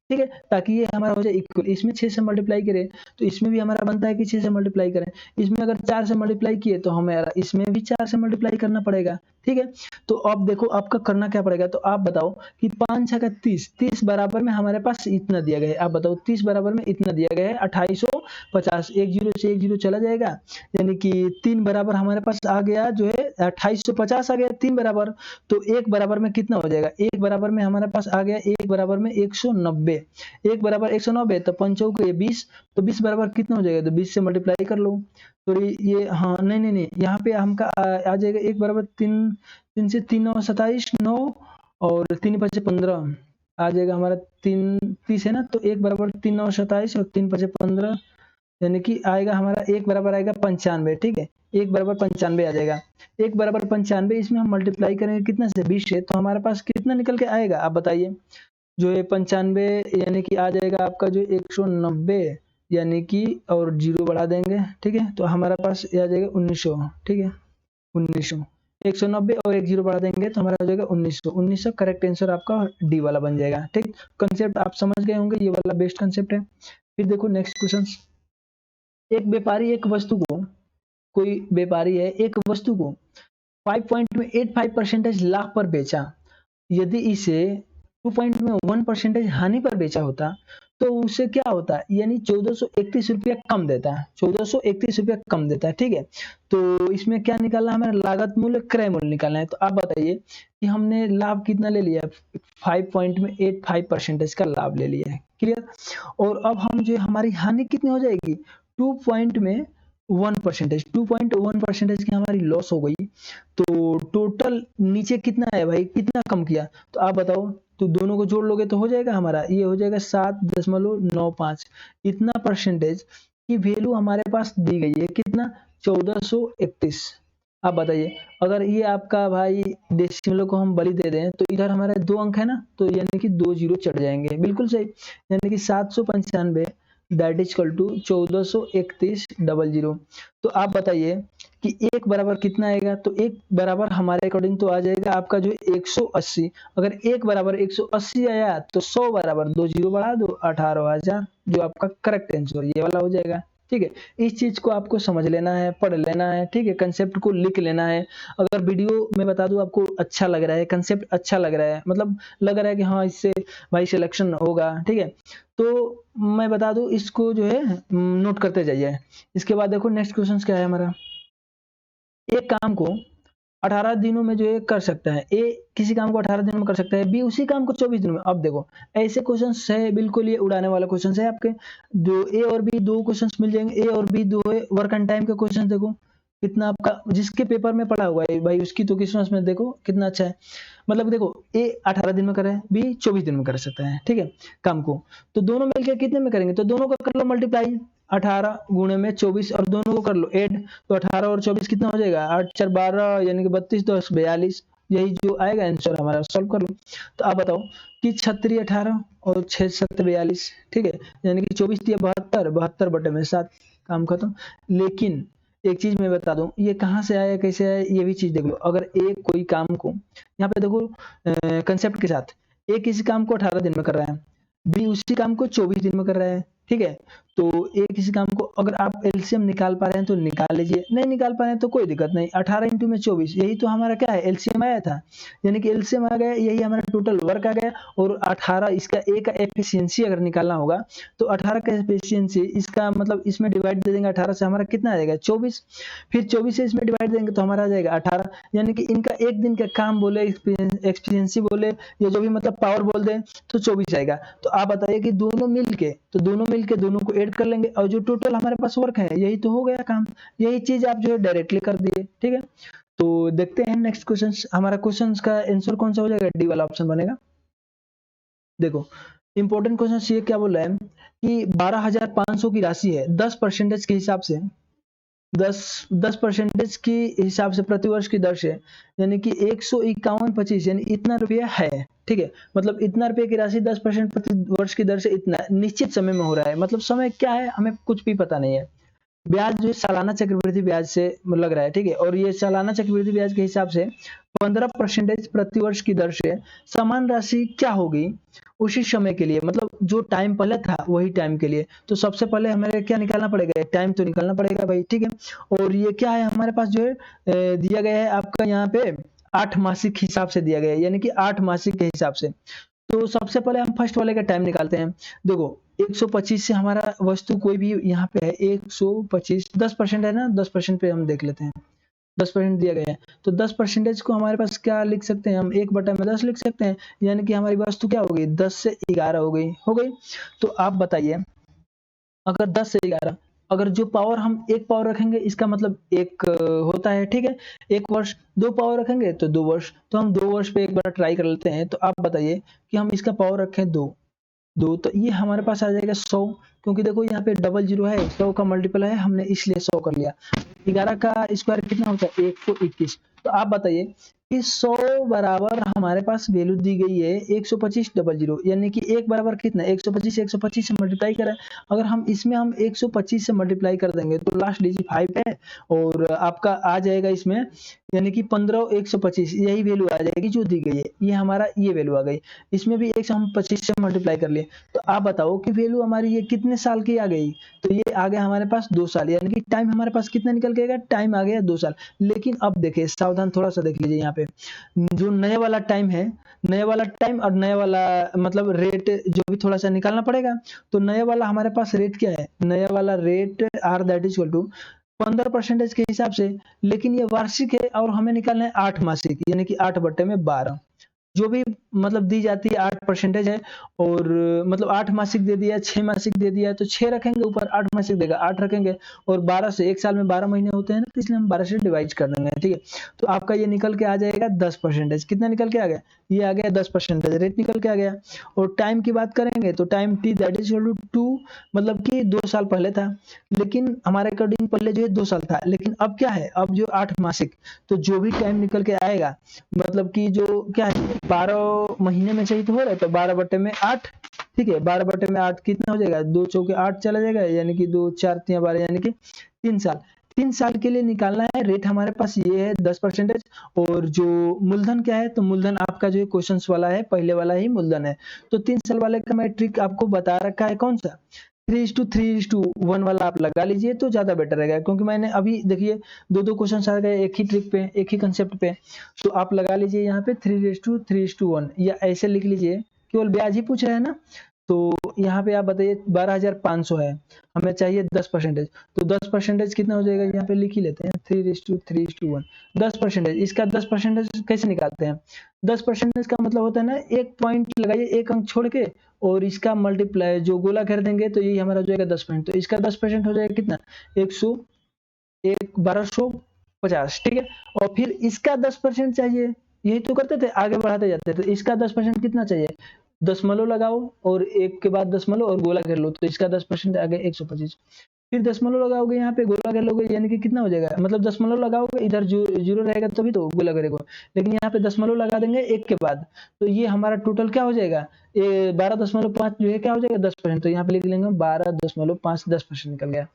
ठीक है, ताकि ये हमारा हो जाए इक्वल। इसमें 6 से मल्टीप्लाई करें तो इसमें भी हमारा बनता है कि 6 से मल्टीप्लाई करें, इसमें अगर 4 से मल्टीप्लाई किए तो हमें इसमें भी 4 से मल्टीप्लाई करना पड़ेगा। ठीक है, तो अब देखो आपका करना क्या पड़ेगा, तो आप बताओ कि 5 छका 30, 30 बराबर में हमारे पास इतना दिया गया है। आप बताओ 30 बराबर में इतना दिया गया है 2850, एक जीरो से एक जीरो चला जाएगा, यानी कि 3 बराबर हमारे पास आ गया जो है 2850 आ गया 3 बराबर। तो 1 बराबर में कितना हो जाएगा, 1 बराबर में हमारे पास आ गया 1 बराबर में 190, 1 बराबर 190 तो 5 चौक 20, तो 20 बराबर कितना हो जाएगा, तो 20 से मल्टीप्लाई कर लो। तो ये हाँ नहीं यहाँ पे हमका आ जाएगा 1 बराबर 3, 3 से 3 9 27 9 और 3 5 15 आ जाएगा हमारा 3 30 है ना, तो 1 बराबर 3 9 27 और 3 5 15, यानी कि आएगा हमारा 1 बराबर आएगा 95। ठीक है, 1 बराबर 95 आ जाएगा, 1 बराबर 95, इसमें हम मल्टीप्लाई करेंगे कितना से 20 से, तो हमारे पास कितना निकल के आएगा आप बताइए, जो है 95 यानी कि आ जाएगा आपका जो 190, यानी कि और जीरो बढ़ा देंगे। ठीक है, तो हमारा पास आ जाएगा 1900। ठीक है, 1900, 190 और एक जीरो बढ़ा देंगे तो हमारा हो जाएगा 1900। 1900 करेक्ट आंसर आपका डी वाला बन जाएगा। ठीक, कंसेप्ट आप समझ गए होंगे, ये वाला बेस्ट कंसेप्ट है। फिर देखो नेक्स्ट क्वेश्चन, एक व्यापारी एक वस्तु को, कोई व्यापारी है एक वस्तु को 5.85% लाभ पर बेचा, यदि इसे 2.1% हानि पर बेचा होता तो उसे क्या होता, यानी 1431 रुपया कम देता है, 1431 रुपया कम देता है। ठीक है, तो इसमें क्या निकालना है, हमें लागत मूल्य क्रय मूल्य निकालना है। तो आप बताइए कि हमने लाभ कितना ले लिया, 5.85% का लाभ ले लिया है, क्लियर। और अब हम जो हमारी हानि कितनी हो जाएगी, 2.1%, 2.1% की हमारी लॉस हो गई। तो टोटल नीचे कितना है भाई, कितना कम किया, तो आप बताओ, तो दोनों को जोड़ लोगे तो हो जाएगा हमारा, ये हो जाएगा 7.95, इतना परसेंटेज की वैल्यू हमारे पास दी गई है, कितना 1431। आप बताइए, अगर ये आपका भाई डेसिमल को हम बलि दे दें तो इधर हमारे 2 अंक है ना, तो यानी कि 2 जीरो चढ़ जाएंगे, बिल्कुल सही, यानी कि 795 दैट इज इक्वल टू 1431,000। तो आप बताइए कि एक बराबर कितना आएगा, तो एक बराबर हमारे अकॉर्डिंग तो आ जाएगा आपका जो 180। अगर एक बराबर 180 आया तो 100 बराबर 2 जीरो बढ़ा दो 18,000, जो आपका करेक्ट आंसर ये वाला हो जाएगा। ठीक है, इस चीज को आपको समझ लेना है, पढ़ लेना है। ठीक है, कंसेप्ट को लिख लेना है। अगर वीडियो मैं बता दूं आपको अच्छा लग रहा है, कंसेप्ट अच्छा लग रहा है, मतलब लग रहा है कि हाँ इससे भाई सिलेक्शन होगा, ठीक है, तो मैं बता दूं इसको जो है नोट करते जाइए। इसके बाद देखो नेक्स्ट क्वेश्चन क्या है हमारा। एक काम को 18 दिनों में जो है कर सकता है, ए किसी काम को 18 दिनों में कर सकता है, बी उसी काम को 24 दिनों में। अब देखो ऐसे क्वेश्चंस है, बिल्कुल ये उड़ाने वाला क्वेश्चंस है आपके। दो ए और बी दो क्वेश्चंस मिल जाएंगे, ए और बी दो है वर्क एंड टाइम के क्वेश्चन। देखो कितना आपका जिसके पेपर में पड़ा हुआ है भाई उसकी तो किस्मत में देखो कितना अच्छा है। मतलब देखो ए 18 दिन में कर रहा है, बी 24 दिन में कर सकता है, ठीक है, काम को। तो दोनों मिलकर कितने में करेंगे, तो दोनों का कर लो मल्टीप्लाई, 18 गुणे में 24 और दोनों को कर लो ऐड। तो 18 और 24 कितना हो जाएगा, 8 4 12 यानी कि 32 10 42। यही जो आएगा आंसर हमारा, सॉल्व कर लो। तो आप बताओ कि 36 18 और 6 7 42, ठीक है, यानी कि 24 दिया 72, 72 बटे में 7, काम खत्म। लेकिन एक चीज मैं बता दूं, ये कहाँ से आया कैसे आया ये भी चीज देख लो। अगर एक कोई काम को यहाँ पे देखो कंसेप्ट के साथ, एक किसी काम को 18 दिन में कर रहा है, बी उसी काम को 24 दिन में कर रहा है, ठीक है। तो एक किसी काम को अगर आप एलसीएम निकाल पा रहे हैं तो निकाल लीजिए, नहीं निकाल पा रहे हैं तो कोई दिक्कत नहीं। 18 इंटू में 24, यही तो हमारा क्या है एलसीएम आया था, यानी कि एलसीएम आ गया, यही हमारा टोटल वर्क आ गया। और 18 इसका ए का एफिशिएंसी अगर निकालना होगा तो 18 का एफिशिएंसी इसका मतलब इसमें डिवाइड दे देंगे 18 से, हमारा कितना आ जाएगा 24। फिर 24 से इसमें डिवाइड देंगे तो हमारा आ जाएगा 18। यानी कि इनका एक दिन का काम बोले, एक्सपीरियंसी बोले या जो भी मतलब पावर बोल दें तो 24 आएगा। तो आप बताइए कि दोनों मिलके दोनों को ऐड कर लेंगे और जो टोटल हमारे पास वर्क है यही तो हो गया काम। यही चीज आप जो है डायरेक्टली कर दिए, ठीक है। तो देखते हैं नेक्स्ट क्वेश्चन, हमारा क्वेश्चन का आंसर कौन सा हो जाएगा, डी वाला ऑप्शन बनेगा। देखो इंपॉर्टेंट क्वेश्चन ये क्या बोल रहा है कि 12,500 की राशि है 10% के हिसाब से, 10% की हिसाब से प्रतिवर्ष की दर से, यानी कि 151.25 यानी इतना रुपया है, ठीक है। मतलब इतना रुपये की राशि 10% प्रति वर्ष की दर से इतना निश्चित समय में हो रहा है। मतलब समय क्या है हमें कुछ भी पता नहीं है। ब्याज जो सालाना चक्रवृद्धि ब्याज से लग रहा है, ठीक है। और ये सालाना चक्रवृद्धि ब्याज के हिसाब से 15% प्रतिवर्ष की दर से समान राशि क्या होगी उसी समय के लिए, मतलब जो टाइम पहले था वही टाइम के लिए। तो सबसे पहले हमें क्या निकालना पड़ेगा, टाइम तो निकालना पड़ेगा भाई, ठीक है। और ये क्या है हमारे पास जो है दिया गया है आपका यहाँ पे 8 मासिक हिसाब से दिया गया है, यानी कि 8 मासिक के हिसाब से। तो सबसे पहले हम फर्स्ट वाले का टाइम निकालते हैं। देखो 125 से हमारा वस्तु कोई भी यहाँ पे है 125, 10% है ना, 10% पे हम देख लेते हैं, 10% दिया गया है। तो 10% को हमारे पास क्या लिख सकते हैं हम, 1/10 लिख सकते हैं, यानी कि हमारी वस्तु क्या हो गई 10 से 11 हो गई। तो आप बताइए अगर 10 से 11, अगर जो पावर हम एक पावर रखेंगे इसका मतलब एक होता है, ठीक है। एक वर्ष, दो पावर रखेंगे तो 2 वर्ष। तो हम 2 वर्ष पे एक बार ट्राई कर लेते हैं। तो आप बताइए कि हम इसका पावर रखें दो, तो ये हमारे पास आ जाएगा 100, क्योंकि देखो यहाँ पे डबल जीरो है, 100 का मल्टीपल है, हमने इसलिए 100 कर लिया। 11 का स्क्वायर कितना होता है 121। तो आप बताइए कि 100 बराबर हमारे पास वैल्यू दी गई है 125 डबल जीरो, यानी कि एक बराबर कितना 125 से मल्टीप्लाई करें। अगर हम इसमें हम 125 से मल्टीप्लाई कर देंगे तो लास्ट डिजिट 5 है और आपका आ जाएगा इसमें, यानी कि 15 125 यही वैल्यू आ जाएगी जो दी गई है। ये हमारा ये वैल्यू आ गई, इसमें भी एक से हम 25 से मल्टीप्लाई कर लिए। तो आप बताओ कि वैल्यू हमारी ये कितने साल की आ गई, तो ये आ गया हमारे पास 2 साल, यानी कि टाइम हमारे पास कितना निकल गएगा, टाइम आ गया 2 साल। लेकिन अब देखिए सावधान थोड़ा सा देख लीजिए, यहाँ पे जो नया वाला टाइम है, नया वाला टाइम और नया वाला मतलब रेट जो भी थोड़ा सा निकालना पड़ेगा। तो नया वाला हमारे पास रेट क्या है, नया वाला rate R that is equal to 15% के हिसाब से, लेकिन ये वार्षिक है और हमें निकालना है 8 मासिक, यानी कि 8/12 जो भी मतलब दी जाती है 8% है। और मतलब 8 मासिक दे दिया, 6 मासिक दे दिया तो 6 रखेंगे ऊपर, 8 मासिक देगा 8 रखेंगे। और 12 से, एक साल में 12 महीने होते हैं ना, तो इसलिए हम 12 से डिवाइड कर देंगे, ठीक है। तो आपका ये निकल के आ जाएगा 10%। कितना निकल के आ गया, ये आ गया 10% रेट निकल के आ गया। और टाइम की बात करेंगे तो time T that is equal to 2, मतलब कि 2 साल पहले था, लेकिन हमारे अकॉर्डिंग पहले जो है 2 साल था, लेकिन अब क्या है, अब जो 8 मासिक, तो जो भी टाइम निकल के आएगा मतलब कि जो क्या है 12 महीने में चाहिए तो हो रहा है, तो 12/8 ठीक है, 12/8 कितना हो जाएगा, 2 चौके 8 चला जाएगा, यानी कि 2 4 तिया 12, यानी कि 3 साल। 3 साल के लिए निकालना है। रेट हमारे पास ये है 10%। और जो मूलधन क्या है, तो मूलधन आपका जो क्वेश्चंस वाला है, पहले वाला ही मूलधन है। तो 3 साल वाले का मैं ट्रिक आपको बता रखा है, कौन सा, 3:3:1 वाला आप लगा लीजिए तो ज्यादा बेटर रहेगा, क्योंकि मैंने अभी देखिए 2 क्वेश्चन आ गए एक ही ट्रिक पे, एक ही कंसेप्ट पे। तो आप लगा लीजिए यहाँ पे 3:3:1, या ऐसे लिख लीजिए, केवल ब्याज ही पूछ रहे हैं ना। तो यहाँ पे आप बताइए 12,500 है, हमें चाहिए 10%। तो 10% कितना हो जाएगा, यहाँ पे लिख ही लेते हैं 3:3:1। 10%, इसका 10% कैसे निकालते हैं, 10% का मतलब होता है ना, एक पॉइंट लगाइए, एक अंक छोड़ के, और इसका मल्टीप्लाई जो गोला कर देंगे, तो यही हमारा हो जाएगा 10%। तो इसका 10% हो जाएगा कितना, 1250, ठीक है। और फिर इसका 10% चाहिए, यही तो करते थे, आगे बढ़ाते जाते थे। तो इसका 10% कितना चाहिए, दशमलव लगाओ और एक के बाद दशमलव और गोला कर लो, तो इसका 10% आ गया 125। फिर दशमलव लगाओगे, यहाँ पे गोला कर लोगे, यानी कि कितना हो जाएगा, मतलब दशमलव लगाओगे, इधर जीरो रहेगा तभी तो गोला करेगा, लेकिन यहाँ पे दशमलव लगा देंगे एक के बाद। तो ये हमारा टोटल क्या हो जाएगा, 12.5 जो है क्या हो जाएगा 10%। तो यहाँ पे लिख लेंगे 12.5, 10% निकल गया।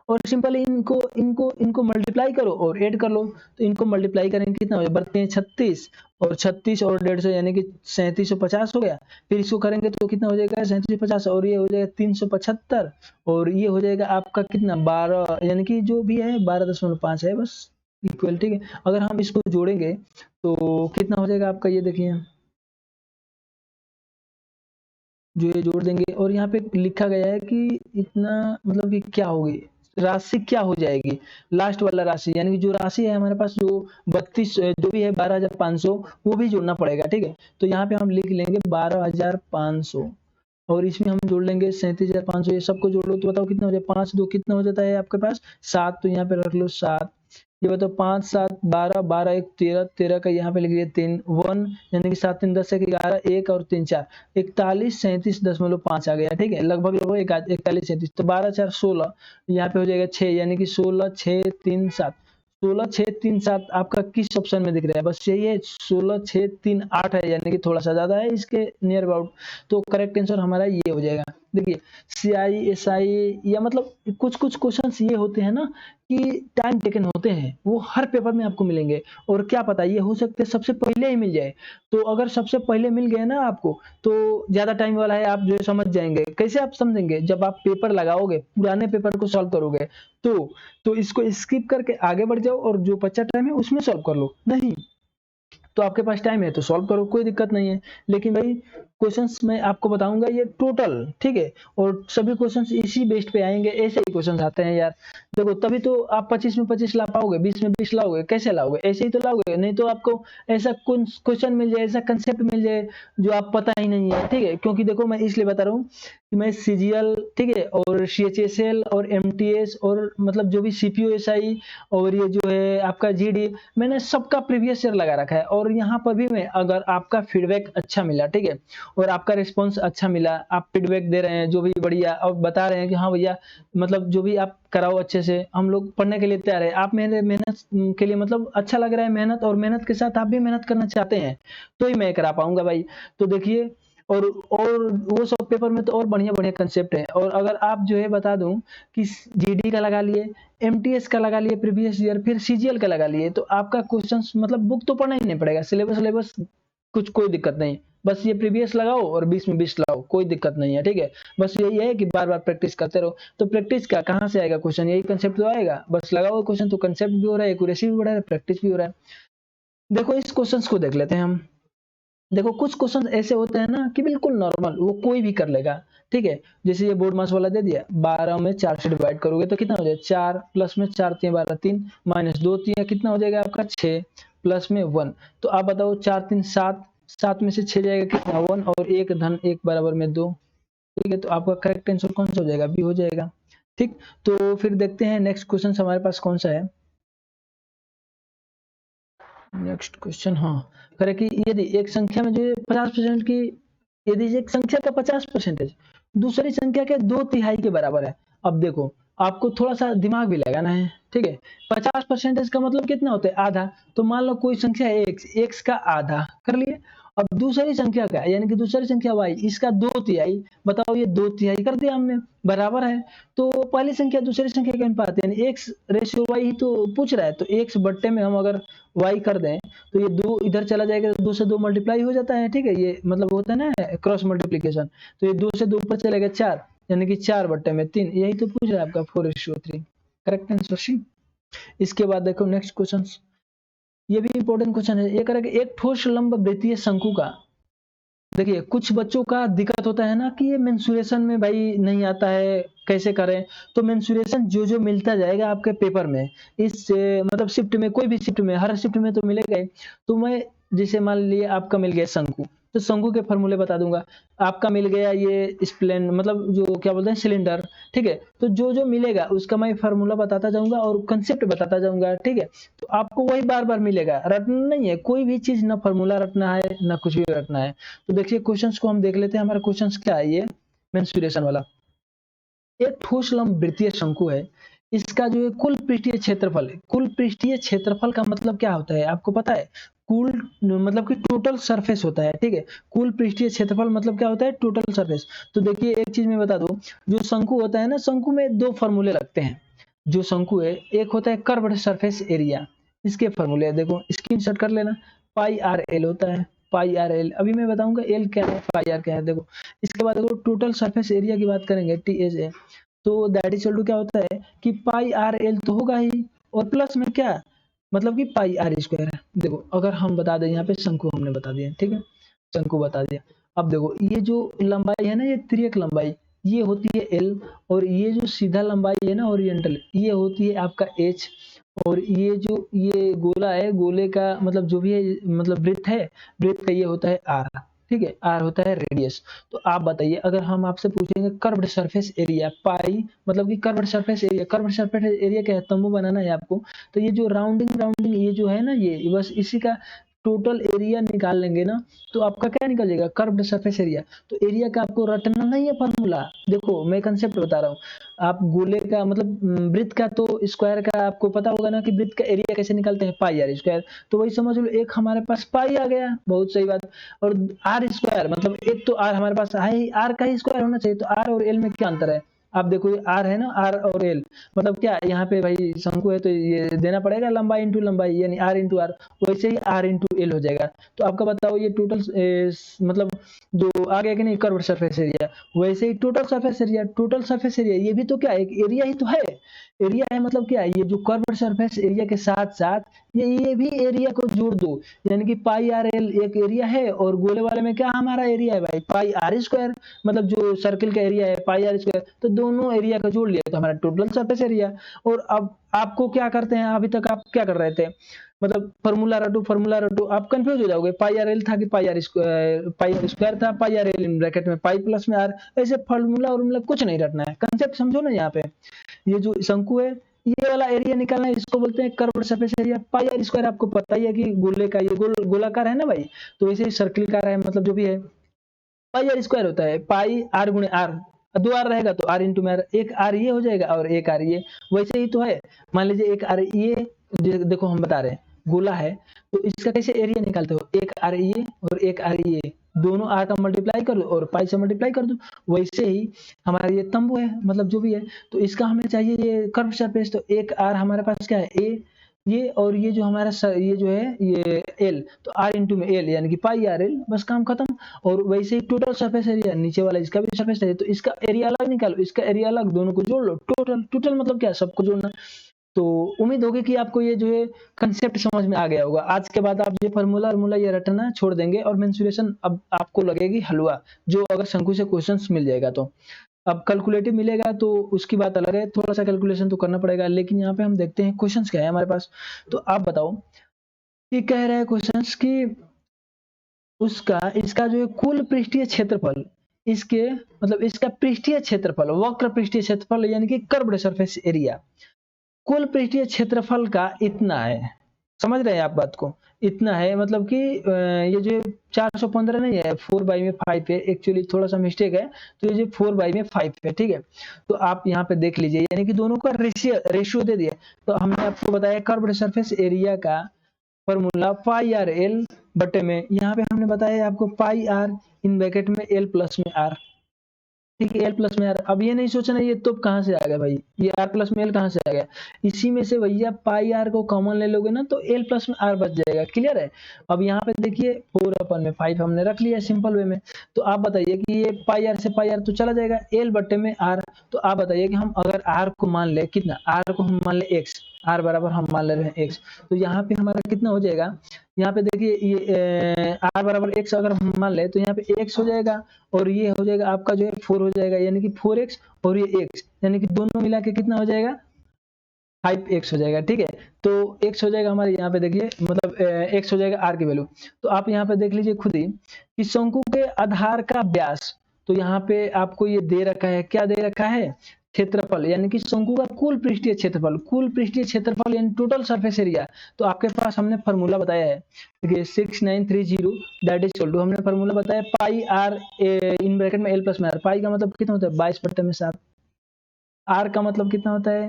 और सिंपली इनको इनको इनको मल्टीप्लाई करो और ऐड कर लो। तो इनको मल्टीप्लाई करेंगे कितना हो जाएगा, बढ़ते हैं 36, और 36 और 150, यानी कि 3750 हो गया। फिर इसको करेंगे तो कितना हो जाएगा 3750, और ये हो जाएगा 375, और ये हो जाएगा आपका कितना 12, यानी कि जो भी है 12.5 है बस, इक्वल, ठीक है। अगर हम इसको जोड़ेंगे तो कितना हो जाएगा आपका, ये देखिए, जो ये जोड़ देंगे, और यहाँ पे लिखा गया है कि इतना, मतलब कि क्या होगी, राशि क्या हो जाएगी, लास्ट वाला राशि, यानी कि जो राशि है हमारे पास, जो 32 जो भी है 12,500, वो भी जोड़ना पड़ेगा, ठीक है। तो यहाँ पे हम लिख लेंगे 12,500, और इसमें हम जोड़ लेंगे 37,500, ये सबको जोड़ लो तो बताओ कितना हो जाए, 5 2 कितना हो जाता है आपके पास 7, तो यहाँ पे रख लो 7। ये बताओ 5 7 12, 12 1 13, 13 का यहाँ पे लिख लिया 3 1, यानी कि 7 3 10 1 11, 1 और 3 4, 41 37.5 आ गया, ठीक है, लगभग लगभग 41 37। तो 12 4 16, यहाँ पे हो जाएगा 6, यानी कि 16 6 3 7, 16 6 3 7 आपका किस ऑप्शन में दिख रहा है, बस यही है, 16 6 3 8 है, यानी कि थोड़ा सा ज्यादा है इसके नियर अबाउट। तो करेक्ट आंसर हमारा ये हो जाएगा। देखिए सीआई एसआई, या मतलब कुछ कुछ क्वेश्चंस ये होते हैं ना कि टाइम टेकन होते हैं, वो हर पेपर में आपको मिलेंगे, और क्या पता ये हो सकते है सबसे पहले ही मिल जाए। तो अगर सबसे पहले मिल गए ना आपको, तो ज्यादा टाइम वाला है, आप जो है समझ जाएंगे। कैसे आप समझेंगे, जब आप पेपर लगाओगे, पुराने पेपर को सॉल्व करोगे, तो इसको स्किप करके आगे बढ़ जाओ, और जो बचा टाइम है उसमें सॉल्व कर लो। नहीं तो आपके पास टाइम है तो सॉल्व करो, कोई दिक्कत नहीं है। लेकिन भाई क्वेश्चंस मैं आपको बताऊंगा ये टोटल, ठीक है, और सभी क्वेश्चंस इसी बेस्ड पे आएंगे, ऐसे ही क्वेश्चंस आते हैं यार। देखो तभी तो आप 25 में 25 ला पाओगे, 20 में 20 लाओगे, कैसे लाओगे, ऐसे ही तो लाओगे, नहीं तो आपको ऐसा क्वेश्चन मिल जाए, ऐसा कंसेप्ट मिल जाए जो आप पता ही नहीं है, ठीक है। क्योंकि देखो मैं इसलिए बता रहा हूँ कि मैं सीजीएल, ठीक है, और सीएचएसएल और एमटीएस, और मतलब जो भी सीपीओएसआई, और ये जो है आपका जीडी, मैंने सबका प्रीवियस ईयर लगा रखा है। और यहाँ पर भी मैं, अगर आपका फीडबैक अच्छा मिला, ठीक है, और आपका रिस्पांस अच्छा मिला, आप फीडबैक दे रहे हैं जो भी बढ़िया, और बता रहे हैं कि हाँ भैया, मतलब जो भी आप कराओ अच्छे से, हम लोग पढ़ने के लिए तैयार है, आप मेरे मेहनत के लिए, मतलब अच्छा लग रहा है मेहनत, और मेहनत के साथ आप भी मेहनत करना चाहते हैं, तो ही मैं करा पाऊंगा भाई। तो देखिए, और वो सब पेपर में तो और बढ़िया बढ़िया कंसेप्ट है। और अगर आप जो है बता दूं कि जीडी का लगा लिए, एमटीएस का लगा लिए प्रीवियस ईयर, फिर सीजीएल का लगा लिए, तो आपका क्वेश्चंस मतलब बुक तो पढ़ना ही नहीं पड़ेगा, सिलेबस कुछ कोई दिक्कत नहीं, बस ये प्रीवियस लगाओ और 20 में 20 लाओ, कोई दिक्कत नहीं है, ठीक है। बस यही है कि बार बार प्रैक्टिस करते रहो। तो प्रैक्टिस का कहाँ से आएगा क्वेश्चन, यही कंसेप्ट तो आएगा, बस लगाओ क्वेश्चन, तो कंसेप्ट भी हो रहा है, एक्यूरेसी भी बढ़ रहा है, प्रैक्टिस भी हो रहा है। देखो इस क्वेश्चन को देख लेते हैं हम। देखो कुछ क्वेश्चन ऐसे होते हैं ना कि बिल्कुल नॉर्मल, वो कोई भी कर लेगा, ठीक है। जैसे ये बोर्ड मास वाला दे दिया, 12 में 4 से डिवाइड करोगे तो कितना हो जाएगा, 4 प्लस में 4 3 12 3 माइनस 2 3 कितना हो जाएगा आपका 6 प्लस में 1। तो आप बताओ 4 3 7, 7 में से 6 जाएगा कितना 1, और 1 धन 1 बराबर में 2, ठीक है। तो आपका करेक्ट आंसर कौन सा हो जाएगा, बी हो जाएगा, ठीक। तो फिर देखते हैं नेक्स्ट क्वेश्चन हमारे पास कौन सा है। नेक्स्ट क्वेश्चन, हाँ, करे कि यदि एक संख्या में जो 50% की, यदि एक संख्या का 50% दूसरी संख्या के 2/3 के बराबर है। अब देखो आपको थोड़ा सा दिमाग भी लगाना है, ठीक है। 50% का मतलब कितना होता है, आधा। तो मान लो कोई संख्या है x, x का आधा कर लिए, अब दूसरी संख्या क्या है, यानी कि दूसरी संख्या y, इसका 2/3, बताओ ये 2/3 कर दिया हमने, बराबर है। तो पहली संख्या दूसरी संख्या के अनुपात, यानी x/y ही तो पूछ रहा है, तो x बट्टे में हम अगर y कर दें तो ये 2 इधर चला जाएगा, तो 2 से 2 मल्टीप्लाई हो जाता है, ठीक है, ये मतलब होता है ना क्रॉस मल्टीप्लीकेशन। तो ये 2 से 2 ऊपर चलेगा 4, यानी कि 4/3, यही तो पूछ रहा है आपका 4:3। Correct answer C. इसके बाद देखो नेक्स्ट क्वेश्चन, ये भी इंपॉर्टेंट क्वेश्चन है। ये कह रहा है कि एक ठोस लंब वृत्तीय शंकु का, देखिए कुछ बच्चों का दिक्कत होता है ना कि ये मेंसुरेशन में भाई नहीं आता है, कैसे करें। तो मेंसुरेशन जो जो मिलता जाएगा आपके पेपर में, इस मतलब शिफ्ट में, कोई भी शिफ्ट में, हर शिफ्ट में तो मिलेगा ही। तो मैं जैसे मान लिए आपका मिल गया शंकु, तो शंकु के फॉर्मूले बता दूंगा। आपका मिल गया ये स्प्लेन, मतलब जो क्या बोलते हैं सिलेंडर, ठीक है। तो जो जो मिलेगा उसका मैं फॉर्मूला बताता जाऊंगा और कंसेप्ट बताता जाऊंगा, ठीक है। तो आपको वही बार बार मिलेगा, रटना नहीं है कोई भी चीज, ना फॉर्मूला रटना है ना कुछ भी रटना है। तो देखिए क्वेश्चंस को हम देख लेते हैं। हमारा क्वेश्चंस क्या है, ये मेंसुरेशन वाला। एक ठोस लंब वृत्तीय शंकु है, इसका जो है कुल पृष्ठीय क्षेत्रफल है। कुल पृष्ठीय क्षेत्रफल का मतलब क्या होता है आपको पता है? कुल मतलब कि टोटल सरफेस होता है, ठीक है। कुल पृष्ठीय क्षेत्रफल मतलब क्या होता है? Total surface. तो देखिए एक चीज मैं बता दूं, जो शंकु होता है ना, शंकु में दो फॉर्मूले लगते हैं। जो शंकु है, एक होता है कर्व्ड सरफेस एरिया, इसके फॉर्मूले देखो, स्क्रीनशॉट कर लेना। पाई आर एल होता है, पाई आर एल, अभी मैं बताऊंगा एल क्या है पाई आर क्या है, देखो। इसके बाद देखो टोटल सरफेस एरिया की बात करेंगे, टी एच ए, तो दैट इज इक्वल टू क्या होता है कि पाई आर एल तो होगा ही, और प्लस में क्या, मतलब कि पाई आर स्क्वायर है। देखो अगर हम बता दें, यहाँ पे शंकु हमने बता दिया, ठीक है, शंकु बता दिया। अब देखो ये जो लंबाई है ना, ये तिर्यक लंबाई, ये होती है एल, और ये जो सीधा लंबाई है ना ओरिएंटल, ये होती है आपका एच, और ये जो ये गोला है, गोले का मतलब जो भी है, मतलब वृत्त है, वृत्त का ये होता है आर, ठीक है, आर होता है रेडियस। तो आप बताइए, अगर हम आपसे पूछेंगे कर्व्ड सरफेस एरिया, पाई मतलब कि curved surface area, curved surface area क्या है, तंबू बनाना है आपको। तो ये जो राउंडिंग राउंडिंग ये जो है ना, ये बस इसी का टोटल एरिया निकाल लेंगे ना, तो आपका क्या निकल जाएगा, कर्व्ड सरफेस एरिया। तो एरिया का आपको रटना नहीं है फॉर्मूला, देखो मैं कंसेप्ट बता रहा हूँ। आप गोले का मतलब वृत्त का तो स्क्वायर का आपको पता होगा ना कि वृत्त का एरिया कैसे निकालते हैं, पाई आर स्क्वायर। तो वही समझ लो, एक हमारे पास पाई आ गया, बहुत सही बात। और आर स्क्वायर मतलब एक तो आर हमारे पास है ही, आर का ही स्क्वायर होना चाहिए। तो आर और एल में क्या अंतर है, आप देखो ये आर है ना, आर और एल मतलब क्या, यहाँ पे भाई शंकु है तो ये देना पड़ेगा लंबाई इंटू लंबाई, यानी आर इंटू आर, वैसे ही आर इंटू एल हो जाएगा। तो आपका बताओ ये टोटल मतलब जो आ गया कि नहीं, कर्व्ड सरफेस एरिया, वैसे ही total surface area, total surface area ये भी तो क्या है, एक एरिया ही तो है। एरिया है मतलब क्या है, ये जो कर्व्ड सरफेस एरिया के साथ साथ ये भी एरिया को जोड़ दो, यानी कि पाई आर एल एक एरिया है, और गोले वाले में क्या हमारा एरिया है भाई, पाई आर स्क्वायर, मतलब जो सर्किल का एरिया है पाई आर स्क्वायर। तो दोनों एरिया का जोड़ लिया तो हमारा टोटल सरफेस एरिया। और अब आपको क्या करते हैं, अभी तक आप क्या कर रहे थे, मतलब फॉर्मूला रटो फॉर्मूला रटो, आप कंफ्यूज हो जाओगे। पाई आर एल था कि पाई आर स्क्वायर था, पाई आर एल इन ब्रैकेट में पाई प्लस में आर, ऐसे फॉर्मूला और मतलब कुछ नहीं रटना है, कंसेप्ट समझो ना। यहाँ पे ये जो शंकु है, ये वाला एरिया निकालना है, इसको बोलते हैं curved surface area. Pi R square आपको पता ही है कि गोले का ये गोलाकार है ना भाई, तो इसे सर्किल का है, मतलब जो भी है पाई आर स्क्वायर होता है, पाई आर गुणे आर, दो आर रहेगा तो आर इंटू में आर, एक आर ये हो जाएगा और एक आर ये, वैसे ही तो है। मान लीजिए एक आर ये, देखो हम बता रहे हैं गोला है, तो इसका कैसे एरिया निकालते हो, एक आर ये और एक आर ये, दोनों आर का मल्टीप्लाई कर दो और पाई से मल्टीप्लाई कर दो। वैसे ही हमारा ये तंबू है, मतलब जो भी है, तो इसका हमें चाहिए ये कर्व सरफेस, तो एक आर हमारे पास क्या है ए, ये और ये जो हमारा ये जो है ये एल, तो आर इंटू में एल यानी कि पाई आर एल, बस काम खत्म। और वैसे ही टोटल सरफेस एरिया, नीचे वाला इसका भी सरफेस एरिया, तो इसका एरिया अलग निकालो, इसका एरिया अलग, दोनों को जोड़ लो, टोटल। टोटल मतलब क्या, सबको जोड़ना। तो उम्मीद होगी कि आपको ये जो है कंसेप्ट समझ में आ गया होगा। आज के बाद आप ये फार्मूला ये रटना छोड़ देंगे, और मेंसुरेशन अब आपको लगेगी हलवा, जो अगर शंकु से क्वेश्चंस मिल जाएगा तो। अब कैलकुलेटिव मिलेगा तो उसकी बात अलग है, थोड़ा सा कैलकुलेशन तो करना पड़ेगा, लेकिन यहाँ पे हम देखते हैं क्वेश्चंस क्या है हमारे पास। तो आप बताओ, ये कह रहे हैं क्वेश्चंस कि उसका इसका जो है कुल पृष्ठीय क्षेत्रफल, इसके मतलब इसका पृष्ठीय क्षेत्रफल, वक्र पृष्ठीय क्षेत्रफल यानी कि कर्व्ड सरफेस एरिया, कुल पृष्ठीय क्षेत्रफल का इतना है। समझ रहे हैं आप बात को, इतना है मतलब कि ये जो 415 नहीं है, 4/5 है, एक्चुअली थोड़ा सा मिस्टेक है, तो ये जो 4/5 है, ठीक है। तो आप यहाँ पे देख लीजिए, यानी कि दोनों का रेशियो दे दिया। तो हमने आपको बताया कर्व्ड सरफेस एरिया का फॉर्मूला पाई आर एल बट्टे में यहाँ पे हमने बताया आपको पाई आर इन ब्रैकेट में एल प्लस में आर, ठीक है, एल प्लस में आर। अब ये नहीं सोचना ये तो कहाँ से आ गया भाई, ये आर प्लस में एल कहाँ से आ गया, इसी में से भैया पाई आर को कॉमन ले लोगे ना तो एल प्लस में आर बच जाएगा। क्लियर है। अब यहाँ पे देखिए 4/5 हमने रख लिया सिंपल वे में। तो आप बताइए कि ये पाई आर से पाई आर तो चला जाएगा, एल बट्टे में आर। तो आप बताइए कि हम अगर आर को मान ले कितना, आर को हम मान ले एक्स, आर बराबर हम मान ले रहे हैं एक्स, तो यहाँ पे हमारा कितना हो जाएगा, यहाँ पे देखिए ये आर बराबर एक्स अगर हम मान ले तो यहाँ पे एक्स हो जाएगा और ये हो जाएगा आपका जो है 4 हो जाएगा, यानी कि 4x और ये x, यानी कि दोनों मिला के कितना हो जाएगा 5x हो जाएगा। ठीक है, तो x हो जाएगा हमारे यहाँ पे देखिए, मतलब x हो जाएगा r की वैल्यू। तो आप यहाँ पे देख लीजिए खुद ही कि शंकु के आधार का व्यास, तो यहाँ पे आपको ये दे रखा है, क्या दे रखा है, क्षेत्रफल, यानी कि शंकु का कुल पृष्ठीय क्षेत्रफल, कुल पृष्ठीय क्षेत्रफल यानी टोटल सरफेस एरिया। तो आपके पास हमने फॉर्मूला बताया है, देखिए 6930 दैट इज इक्वल टू, हमने फॉर्मूला बताया पाई आर इन ब्रैकेट में एल प्लस में आर। पाई का मतलब कितना होता है 22/7, आर का मतलब कितना होता है,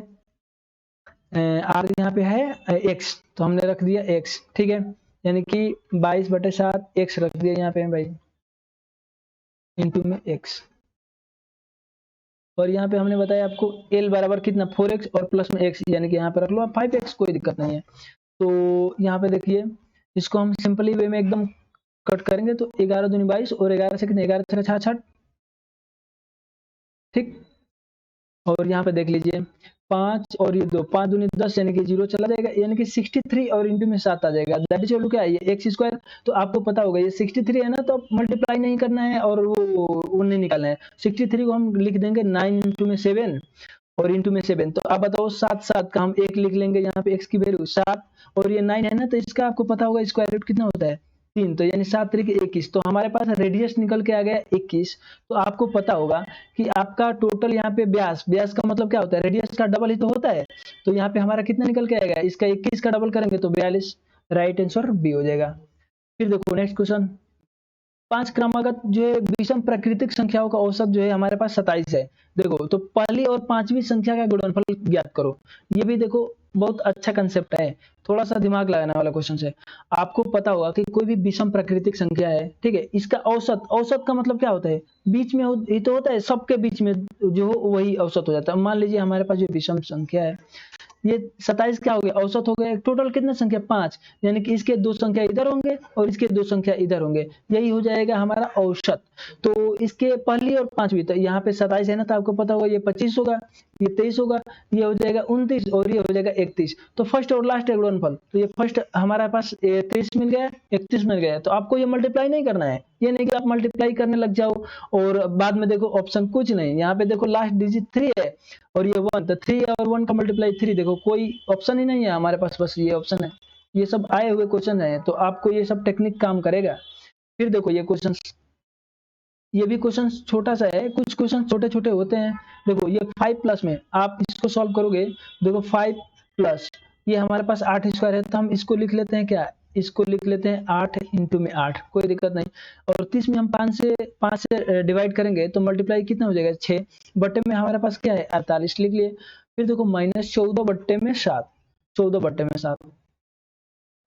आर यहाँ पे है एक्स, तो हमने रख दिया एक्स, ठीक है, यानी कि 22/7 एक्स रख दिया यहाँ पे भाई, इंटू में एक्स। और यहाँ पे हमने बताया आपको L बराबर कितना 4x और प्लस में x, यानी कि यहाँ पे रख लो आप 5x, कोई दिक्कत नहीं है। तो यहाँ पे देखिए इसको हम सिंपली वे में एकदम कट करेंगे तो 11 दूनी 22 और 11 से कितने 11 से 66, ठीक। और यहाँ पे देख लीजिए 5 और ये 2, 5 दूनी 10 यानी कि 0 चला जाएगा, यानी कि 63 और इंटू में 7 आ जाएगा, दैट इज क्या है ये एक्स स्क्वायर। तो आपको पता होगा ये 63 है ना, तो मल्टीप्लाई नहीं करना है और वो नहीं निकालना है। 63 को हम लिख देंगे 9 इंटू में 7 और इंटू में 7। तो आप बताओ 7 7 का हम 1 लिख लेंगे, यहाँ पे x की वैल्यू 7 और ये 9 है ना, तो इसका आपको पता होगा स्क्वायर रूट कितना होता है 3, तो यानी 7 3 21। तो हमारे पास रेडियस निकल के आ गया 21। तो आपको पता होगा कि आपका टोटल यहाँ पे व्यास, व्यास का मतलब क्या होता है, रेडियस का डबल ही तो होता है। तो यहाँ पे हमारा कितना निकल के आएगा, इसका 21 का डबल करेंगे तो 42, राइट आंसर बी हो जाएगा। फिर देखो नेक्स्ट क्वेश्चन, 5 क्रमागत जो है विषम प्राकृतिक संख्याओं का औसत जो है हमारे पास 27 है। देखो तो पहली और पांचवी संख्या का गुणनफल ज्ञात करो। ये भी देखो बहुत अच्छा कंसेप्ट है, थोड़ा सा दिमाग लगाने वाला क्वेश्चन है। आपको पता होगा कि कोई भी विषम प्राकृतिक संख्या है, ठीक है, इसका औसत, औसत का मतलब क्या होता है, बीच में ये तो होता है, सबके बीच में जो हो वही औसत हो जाता है। मान लीजिए हमारे पास जो विषम संख्या है ये 27 क्या हो गया, औसत हो गया, टोटल कितना संख्या 5, यानी कि इसके 2 संख्या इधर होंगे और इसके 2 संख्या इधर होंगे, यही हो जाएगा हमारा औसत। तो इसके पहली और पांचवी, तो यहाँ पे 27 है ना, तो आपको पता होगा ये 25 होगा, ये 23 होगा, ये हो जाएगा 29 और ये हो जाएगा 31। तो फर्स्ट और लास्ट गुणनफल, तो ये फर्स्ट हमारे पास 23 मिल गया, 31 मिल गया। तो आपको ये मल्टीप्लाई नहीं करना है, ये नहीं कि आप मल्टीप्लाई करने लग जाओ और बाद में देखो ऑप्शन कुछ नहीं, यहाँ पे देखो लास्ट डिजिट 3 है और ये 1, तो 3 और 1 का मल्टीप्लाई 3, देखो कोई ऑप्शन ही नहीं है हमारे पास, बस ये ऑप्शन है। ये सब आए हुए क्वेश्चन है, तो आपको ये सब टेक्निक काम करेगा। फिर देखो ये क्वेश्चन, ये भी क्वेश्चन छोटा सा है, कुछ क्वेश्चन छोटे छोटे होते हैं। देखो ये 5 प्लस में आप इसको सॉल्व करोगे, देखो 5 प्लस ये हमारे पास 8 स्क्वायर है, तो हम इसको लिख लेते हैं क्या, इसको लिख लेते हैं 8 इंटू में 8, कोई दिक्कत नहीं। और 30 में हम 5 से डिवाइड करेंगे तो मल्टीप्लाई कितना हो जाएगा 6, बट्टे में हमारे पास क्या है 48 लिख लिए। फिर देखो -14/7, 14/7,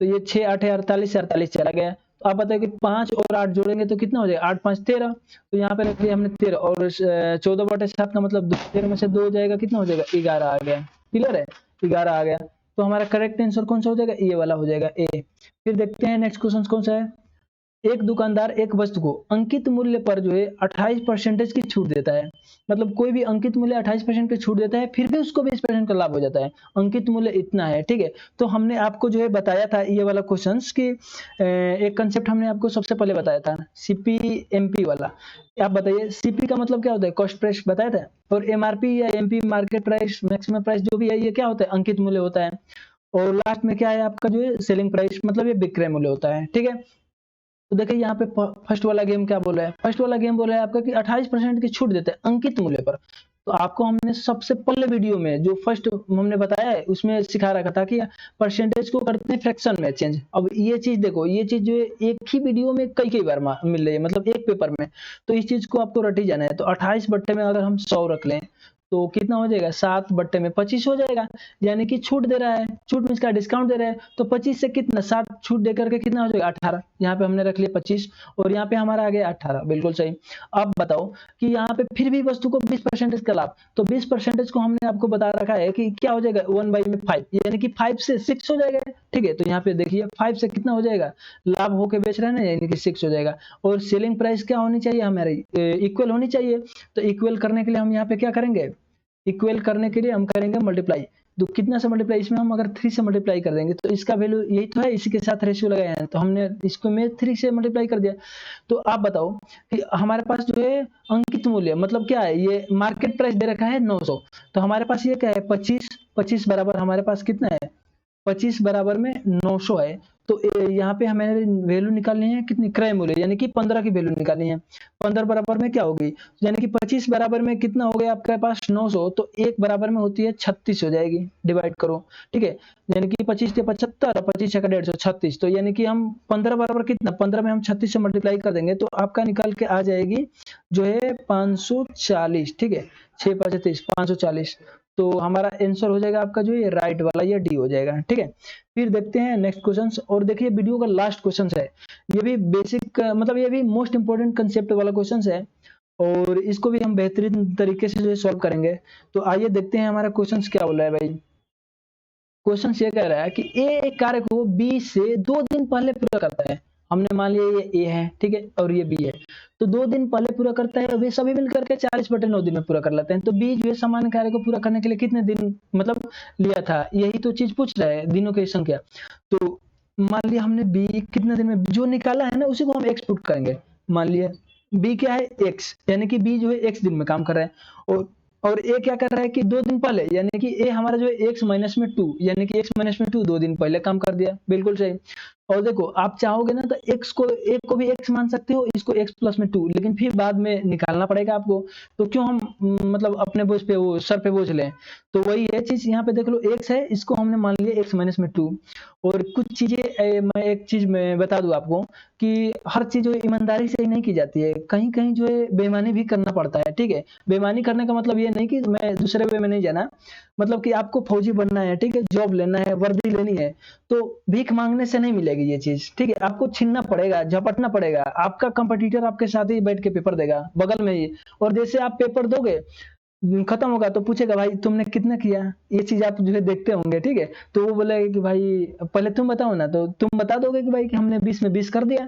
तो ये 6 8 48 से 48 चला गया। तो आप बताओ कि 5 और 8 जोड़ेंगे तो कितना हो जाएगा, 8 5 13, तो यहाँ पे रख लिया हमने 13 और 14/7 का मतलब 13 में से 2 हो जाएगा, कितना हो जाएगा 11 आ गया। क्लियर है, 11 आ गया। तो हमारा करेक्ट आंसर कौन सा हो जाएगा, ये वाला हो जाएगा ए। फिर देखते हैं नेक्स्ट क्वेश्चन कौन सा है, एक दुकानदार एक वस्तु को अंकित मूल्य पर जो है 28% की छूट देता है, मतलब कोई भी अंकित मूल्य 28% की छूट देता है, फिर भी उसको 20% का लाभ हो जाता है, अंकित मूल्य इतना है, ठीक है। तो हमने आपको जो है बताया था ये वाला क्वेश्चंस कि एक कंसेप्ट हमने आपको सबसे पहले बताया था सीपीएमपी वाला। आप बताइए सीपी का मतलब क्या होता है, कॉस्ट प्राइस बताया था, और एमआरपी या MP market price maximum price जो भी है, ये क्या होता है अंकित मूल्य होता है। और लास्ट में क्या है आपका जो है सेलिंग प्राइस, मतलब ये विक्रय मूल्य होता है, ठीक है। तो देखिए यहाँ पे फर्स्ट वाला गेम क्या बोला है, फर्स्ट वाला गेम बोला है आपका कि 28% की छूट देते हैं अंकित मूल्य पर। तो आपको हमने सबसे पहले वीडियो में जो फर्स्ट हमने बताया है उसमें सिखा रखा था कि परसेंटेज को करते हैं फ्रैक्शन में चेंज। अब ये चीज देखो, ये चीज जो है एक ही वीडियो में कई कई बार मिल रही है, मतलब एक पेपर में, तो इस चीज को आपको रट ही जाना है। तो 28 बट्टे में अगर हम 100 रख लें तो कितना हो जाएगा 7/25 हो जाएगा, यानी कि छूट दे रहा है, छूट मीन्स का डिस्काउंट दे रहा है, तो 25 से कितना 7 छूट दे करके कितना हो जाएगा 18। यहाँ पे हमने रख लिया 25 और यहाँ पे हमारा आ गया 18, बिल्कुल सही। अब बताओ कि यहाँ पे फिर भी वस्तु को 20% का लाभ, तो 20% को हमने आपको बता रखा है कि क्या हो जाएगा 1/5, यानी कि 5 से 6 हो जाएगा, ठीक है। तो यहाँ पे देखिए 5 से कितना हो जाएगा, लाभ होके बेच रहे हैं ना, यानी कि 6 हो जाएगा। और सेलिंग प्राइस क्या होनी चाहिए हमारी, इक्वल होनी चाहिए। तो इक्वल करने के लिए हम यहाँ पे क्या करेंगे, इक्वल करने के लिए हम करेंगे मल्टीप्लाई। तो कितना से मल्टीप्लाई, इसमें हम अगर 3 से मल्टीप्लाई कर देंगे तो इसका वैल्यू यही तो है, इसी के साथ रेशियो लगाया है, तो हमने इसको में 3 से मल्टीप्लाई कर दिया। तो आप बताओ कि हमारे पास जो है अंकित मूल्य मतलब क्या है, ये मार्केट प्राइस दे रखा है 900, तो हमारे पास ये क्या है 25 बराबर हमारे पास कितना है 25 बराबर में 900 है। तो यहाँ पे हमें वैल्यू निकालनी है कितनी, क्रय मूल्य, यानी कि 15 की वैल्यू निकालनी है। 15 बराबर में क्या होगी, यानी कि 25 बराबर में कितना हो गया आपके पास 900, तो 1 बराबर में होती है 36 हो जाएगी, डिवाइड करो, ठीक है। यानी कि 25 के 75, 25 का 150, 36। तो यानी कि हम 15 बराबर कितना, 15 में हम 36 से मल्टीप्लाई कर देंगे तो आपका निकाल के आ जाएगी जो है 540, ठीक है। 6 5 30 540। तो हमारा आंसर हो जाएगा आपका जो ये राइट वाला, ये डी हो जाएगा, ठीक है। फिर देखते हैं नेक्स्ट क्वेश्चन, और देखिए वीडियो का लास्ट क्वेश्चन है, ये भी बेसिक मतलब ये भी मोस्ट इंपोर्टेंट कंसेप्ट वाला क्वेश्चन है, और इसको भी हम बेहतरीन तरीके से जो है सॉल्व करेंगे। तो आइए देखते हैं हमारा क्वेश्चन क्या बोला है भाई। क्वेश्चन ये कह रहा है कि ए एक कार्य को बी से 2 दिन पहले पूरा करता है। हमने मान लिया ये ए है, ठीक है, और ये बी है, तो 2 दिन पहले पूरा करता है, वे सभी मिलकर के 40/9 दिन में पूरा कर लेते हैं। तो बी जो है समान कार्य को पूरा करने के लिए कितने दिन मतलब लिया था, यही तो चीज पूछ रहा है, दिनों की संख्या। तो मान लिया हमने बी कितने दिन में जो निकाला है ना, उसी को हम एक्स पुट करेंगे। मान लिया बी क्या है एक्स, यानी कि बी जो है एक्स दिन में काम कर रहा है, और ए क्या कर रहा है कि 2 दिन पहले, यानी कि ए हमारा जो है एक्स माइनस में 2, यानी कि एक्स माइनस में 2 2 दिन पहले काम कर दिया, बिल्कुल सही। और देखो आप चाहोगे ना तो एक्स को एक को भी एक्स मान सकते हो, इसको एक्स प्लस में 2, लेकिन फिर बाद में निकालना पड़ेगा आपको। तो क्यों हम मतलब अपने बोझ पे वो सर पे बोझ लें। तो वही है चीज, यहाँ पे देख लो एक्स है, इसको हमने मान लिया एक्स माइनस में 2। और कुछ चीजें मैं एक चीज में बता दूं आपको कि हर चीज जो ईमानदारी से नहीं की जाती है, कहीं कहीं जो है बेईमानी भी करना पड़ता है, ठीक है। बेईमानी करने का मतलब ये नहीं कि मैं दूसरे वे में नहीं जाना, मतलब कि आपको फौजी बनना है, ठीक है, जॉब लेना है, वर्दी लेनी है, तो भीख मांगने से नहीं मिलेगी ये चीज, ठीक है। आपको छीनना पड़ेगा, झपटना पड़ेगा, आपका कंपटीटर आपके साथ ही बैठ के पेपर देगा बगल में ही, और जैसे आप पेपर दोगे खत्म होगा तो पूछेगा भाई तुमने कितना किया, ये चीज आप जो है देखते होंगे, ठीक है। तो वो बोलेगा कि भाई पहले तुम बताओ ना, तो तुम बता दोगे कि भाई कि हमने 20 में 20 कर दिया।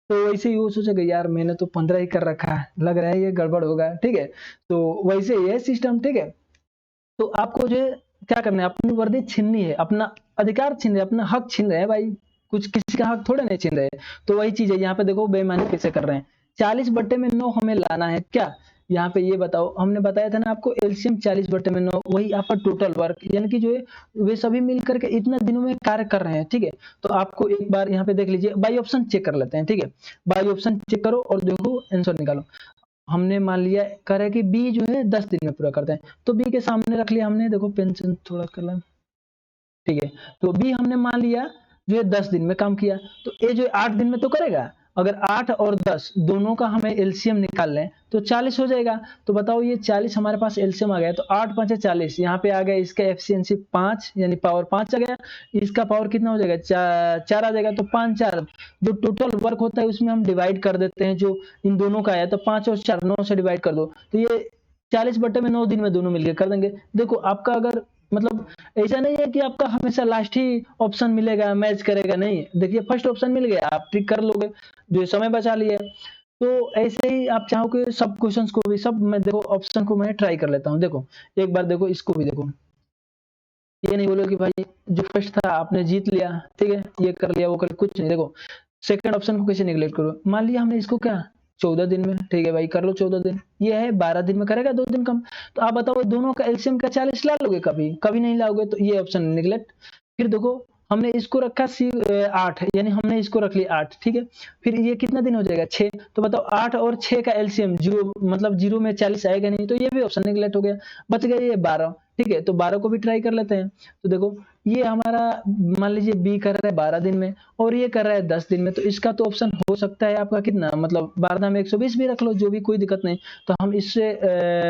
तो वैसे ही वो सोचेगा यार मैंने तो 15 ही कर रखा है, लग रहा है ये गड़बड़ होगा, ठीक है। तो वैसे ये सिस्टम, ठीक है। तो आपको जो है क्या करना है, अपनी वर्दी छीननी है, अपना अधिकार छीन रहे, अपना हक छीन रहे हैं भाई, कुछ किसी का हक थोड़े नहीं छीन रहे। तो वही चीज है, यहाँ पे देखो बेईमानी कैसे कर रहे हैं। 40/9 हमें लाना है क्या, यहाँ पे ये बताओ, हमने बताया था ना आपको एलसीएम 40/9, वही आपका टोटल वर्क, यानी कि जो है वे सभी मिलकर के इतना दिनों में कार्य कर रहे हैं, ठीक है। तो आपको एक बार यहाँ पे देख लीजिए, बाई ऑप्शन चेक कर लेते हैं, ठीक है। बाई ऑप्शन चेक करो और देखो आंसर निकालो। हमने मान लिया कर है कि बी जो है 10 दिन में पूरा करते हैं, तो बी के सामने रख लिया हमने, देखो पेंशन थोड़ा कर लें, ठीक है। तो बी हमने मान लिया जो है 10 दिन में काम किया, तो ए जो है 8 दिन में तो करेगा। अगर 8 और 10 दोनों का हमें एलसीएम निकाल लें तो 40 हो जाएगा। तो बताओ ये 40 हमारे पास एलसीएम आ गया, तो 8 5 40, यहाँ पे आ गया इसका एफिशिएंसी 5, यानी पावर 5 आ गया, इसका पावर कितना हो जाएगा 4 आ जाएगा। तो 5 4 जो टोटल वर्क होता है उसमें हम डिवाइड कर देते हैं, जो इन दोनों का आया, तो 5 और 4 9 से डिवाइड कर दो, तो ये 40/9 दिन में दोनों मिलकर कर देंगे। देखो आपका अगर मतलब ऐसा नहीं है कि आपका हमेशा लास्ट ही ऑप्शन मिलेगा मैच करेगा, नहीं, देखिए फर्स्ट ऑप्शन मिल गया आप टिक कर लोगे, जो समय बचा लिए। तो ऐसे ही आप चाहो कि सब क्वेश्चंस को भी, सब मैं देखो ऑप्शन को मैं ट्राई कर लेता हूँ। देखो एक बार देखो इसको भी देखो, ये नहीं बोलो कि भाई जो फर्स्ट था आपने जीत लिया, ठीक है, ये कर लिया वो कर, कुछ नहीं। देखो सेकंड ऑप्शन को कैसे निगलेक्ट करो, मान लिया हमने इसको क्या 14 दिन में, ठीक है भाई कर लो 14 दिन, ये है 12 दिन में करेगा 2 दिन कम। तो आप बताओ दोनों का एलसीएम का 40 ला लोगे, कभी कभी नहीं लाओगे, तो ये ऑप्शन निगलेक्ट। फिर देखो हमने इसको रखा 8, यानी हमने इसको रख लिया 8, ठीक है। फिर ये कितना दिन हो जाएगा 6, तो बताओ 8 और 6 का एलसीएम 0, मतलब 0 में 40 आएगा नहीं, तो ये भी ऑप्शन निगलेक्ट हो गया, बच गया ये 12, ठीक है। तो 12 को भी ट्राई कर लेते हैं। तो देखो ये हमारा मान लीजिए बी कर रहा है 12 दिन में और ये कर रहा है 10 दिन में, तो इसका तो ऑप्शन हो सकता है आपका कितना, मतलब 12 में 120 भी रख लो, जो भी कोई दिक्कत नहीं। तो हम इससे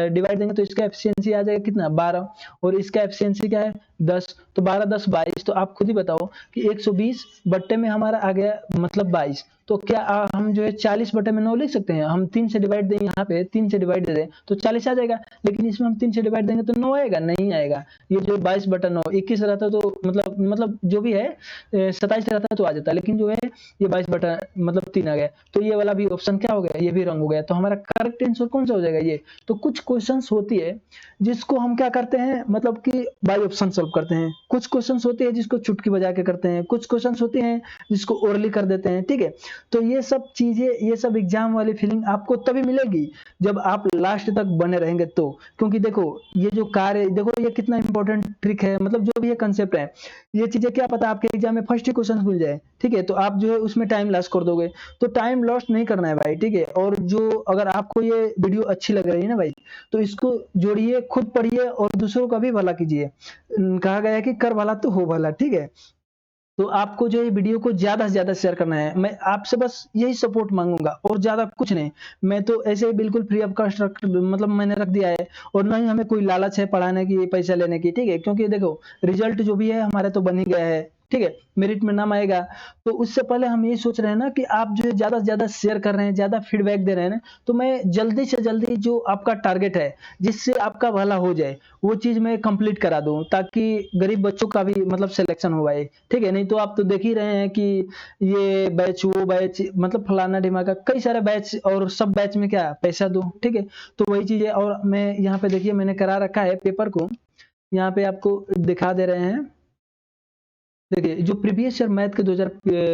डिवाइड देंगे तो इसका एफिशिएंसी आ जाएगा कितना 12, और इसका एफिशिएंसी क्या है 10, तो 12 10 22। तो आप खुद ही बताओ कि 120 बट्टे में हमारा आ गया मतलब 22। तो क्या हम जो है 40 बटे में 9 लिख सकते हैं? हम 3 से डिवाइड दें, यहाँ पे 3 से डिवाइड दे दें तो 40 आ जाएगा, लेकिन इसमें हम 3 से डिवाइड देंगे तो 9 आएगा, नहीं आएगा। ये जो 22 बटा 9 21 रहता तो मतलब जो भी है 27 रहता तो आ जाता, लेकिन जो है ये 22 बटा मतलब 3 आ गया। तो ये वाला भी ऑप्शन क्या हो गया, ये भी रंग हो गया। तो हमारा करेक्ट आंसर कौन सा हो जाएगा ये। तो कुछ क्वेश्चंस होती है जिसको हम क्या करते हैं, मतलब कि बाय ऑप्शन सॉल्व करते हैं। कुछ क्वेश्चंस होते हैं जिसको चुटकी बजा के करते हैं, कुछ क्वेश्चंस होते हैं जिसको ओरली कर देते हैं, ठीक है। तो ये सब चीजें, ये सब एग्जाम वाली फीलिंग आपको तभी मिलेगी जब आप लास्ट तक बने रहेंगे तो। क्योंकि देखो ये जो कार्य, देखो ये कितना इंपॉर्टेंट ट्रिक है, मतलब जो भी ये कंसेप्ट है, ये चीजें क्या पता आपके एग्जाम में फर्स्ट ही क्वेश्चन मिल जाए, ठीक है। तो आप जो है उसमें टाइम लॉस कर दोगे, तो टाइम लॉस नहीं करना है भाई, ठीक है। और जो अगर आपको ये वीडियो अच्छी लग रही है ना भाई, तो इसको जोड़िए, खुद पढ़िए और दूसरों का भी भला कीजिए। कहा गया है कि कर भला तो हो भला, ठीक है। तो आपको जो ये वीडियो को ज्यादा से ज्यादा शेयर करना है। मैं आपसे बस यही सपोर्ट मांगूंगा और ज्यादा कुछ नहीं। मैं तो ऐसे ही बिल्कुल फ्री ऑफ कॉस्ट मतलब मैंने रख दिया है, और ना ही हमें कोई लालच है पढ़ाने की, पैसा लेने की, ठीक है। क्योंकि देखो रिजल्ट जो भी है हमारे तो बन ही गया है, ठीक है, मेरिट में नाम आएगा। तो उससे पहले हम ये सोच रहे हैं ना कि आप जो है ज्यादा से ज्यादा शेयर कर रहे हैं, ज्यादा फीडबैक दे रहे हैं ना, तो मैं जल्दी से जल्दी जो आपका टारगेट है जिससे आपका भला हो जाए वो चीज मैं कंप्लीट करा दूं, ताकि गरीब बच्चों का भी मतलब सिलेक्शन हो पाए, ठीक है। नहीं तो आप तो देख ही रहे हैं कि ये बैच वो बैच, मतलब फलाना ढिमाका कई सारे बैच, और सब बैच में क्या पैसा दो, ठीक है। तो वही चीज है। और मैं यहाँ पे देखिए मैंने करा रखा है पेपर को, यहाँ पे आपको दिखा दे रहे हैं। देखिए जो प्रीवियस ईयर मैथ के 2000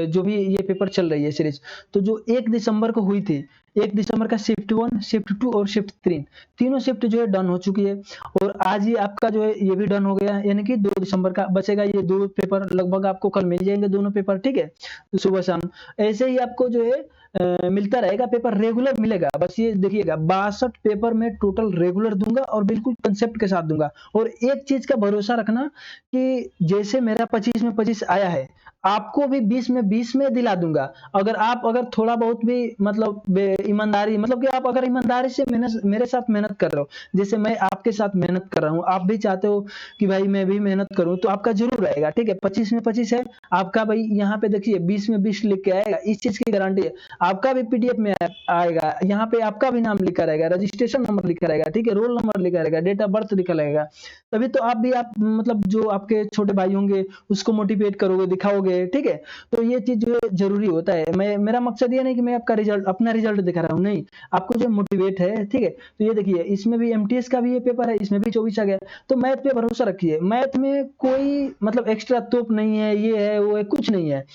जो भी ये पेपर चल रही है सीरीज, तो जो 1 दिसंबर को हुई थी, 1 दिसंबर का शिफ्ट 1 शिफ्ट 2 और शिफ्ट 3, तीनों शिफ्ट जो है डन हो चुकी है। और आज ही आपका जो है ये भी डन हो गया है, यानी कि 2 दिसंबर का बचेगा ये 2 पेपर, लगभग आपको कल मिल जाएंगे दोनों पेपर, ठीक है। तो सुबह शाम ऐसे ही आपको जो है मिलता रहेगा, पेपर रेगुलर मिलेगा। बस ये देखिएगा 62 पेपर में टोटल रेगुलर दूंगा और बिल्कुल कंसेप्ट के साथ दूंगा। और एक चीज का भरोसा रखना कि जैसे मेरा 25 में 25 आया है, आपको भी 20 में 20 में दिला दूंगा। अगर थोड़ा बहुत भी मतलब ईमानदारी, मतलब कि आप अगर ईमानदारी से मेहनत मेरे साथ मेहनत कर रहे हो, जैसे मैं आपके साथ मेहनत कर रहा हूँ, आप भी चाहते हो कि भाई मैं भी मेहनत करूं, तो आपका जरूर रहेगा, ठीक है। 25 में 25 है आपका भाई, यहाँ पे देखिए 20 में 20 लिख के आएगा, इस चीज की गारंटी है। आपका भी पीडीएफ में आएगा, यहाँ पे आपका भी नाम लिखा रहेगा, रजिस्ट्रेशन नंबर लिखा रहेगा, ठीक है, रोल नंबर लिखा रहेगा, डेट ऑफ बर्थ लिखा रहेगा। तभी तो आप मतलब जो आपके छोटे भाई होंगे उसको मोटिवेट करोगे, दिखाओगे, ठीक है। तो ये चीज जो है जरूरी होता है। मेरा मकसद ये नहीं कि मैं आपका रिजल्ट, अपना रिजल्ट दिखा रहा हूँ, नहीं, आपको जो मोटिवेट है, ठीक है। तो ये देखिए इसमें भी एमटीएस का भी ये पेपर है, इसमें भी 24 आ गया। तो मैथ पे भरोसा रखिए, मैथ में कोई मतलब एक्स्ट्रा तोप नहीं है, ये है वो है, कुछ नहीं है।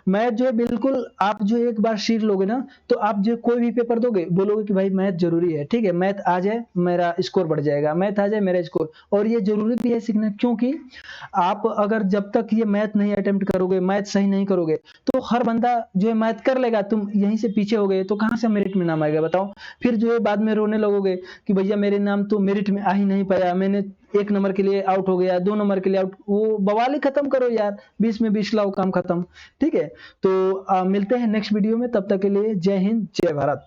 मैथ जो है बिल्कुल, आप जो एक बार सीख लोगे ना, तो आप जो कोई भी पेपर दोगे बोलोगे कि भाई मैथ जरूरी है, ठीक है, मैथ आ जाए मेरा स्कोर बढ़ जाएगा, मैथ आ जाए मेरा स्कोर। और ये जरूरी भी है सीखना, क्योंकि आप अगर जब तक ये मैथ नहीं अटेम्प्ट करोगे, मैथ सही नहीं करोगे, तो हर बंदा जो है मैथ कर लेगा, तुम यहीं से पीछे हो गए तो कहां से मेरिट में नाम आएगा बताओ। फिर जो है बाद में रोने लगोगे कि भैया मेरे नाम तो मेरिट में आ ही नहीं पाया, मैंने 1 नंबर के लिए आउट हो गया, 2 नंबर के लिए आउट। वो बवाल ही खत्म करो यार, 20 में 20 लाओ, काम खत्म, ठीक है। तो मिलते हैं नेक्स्ट वीडियो में, तब तक के लिए जय हिंद जय भारत।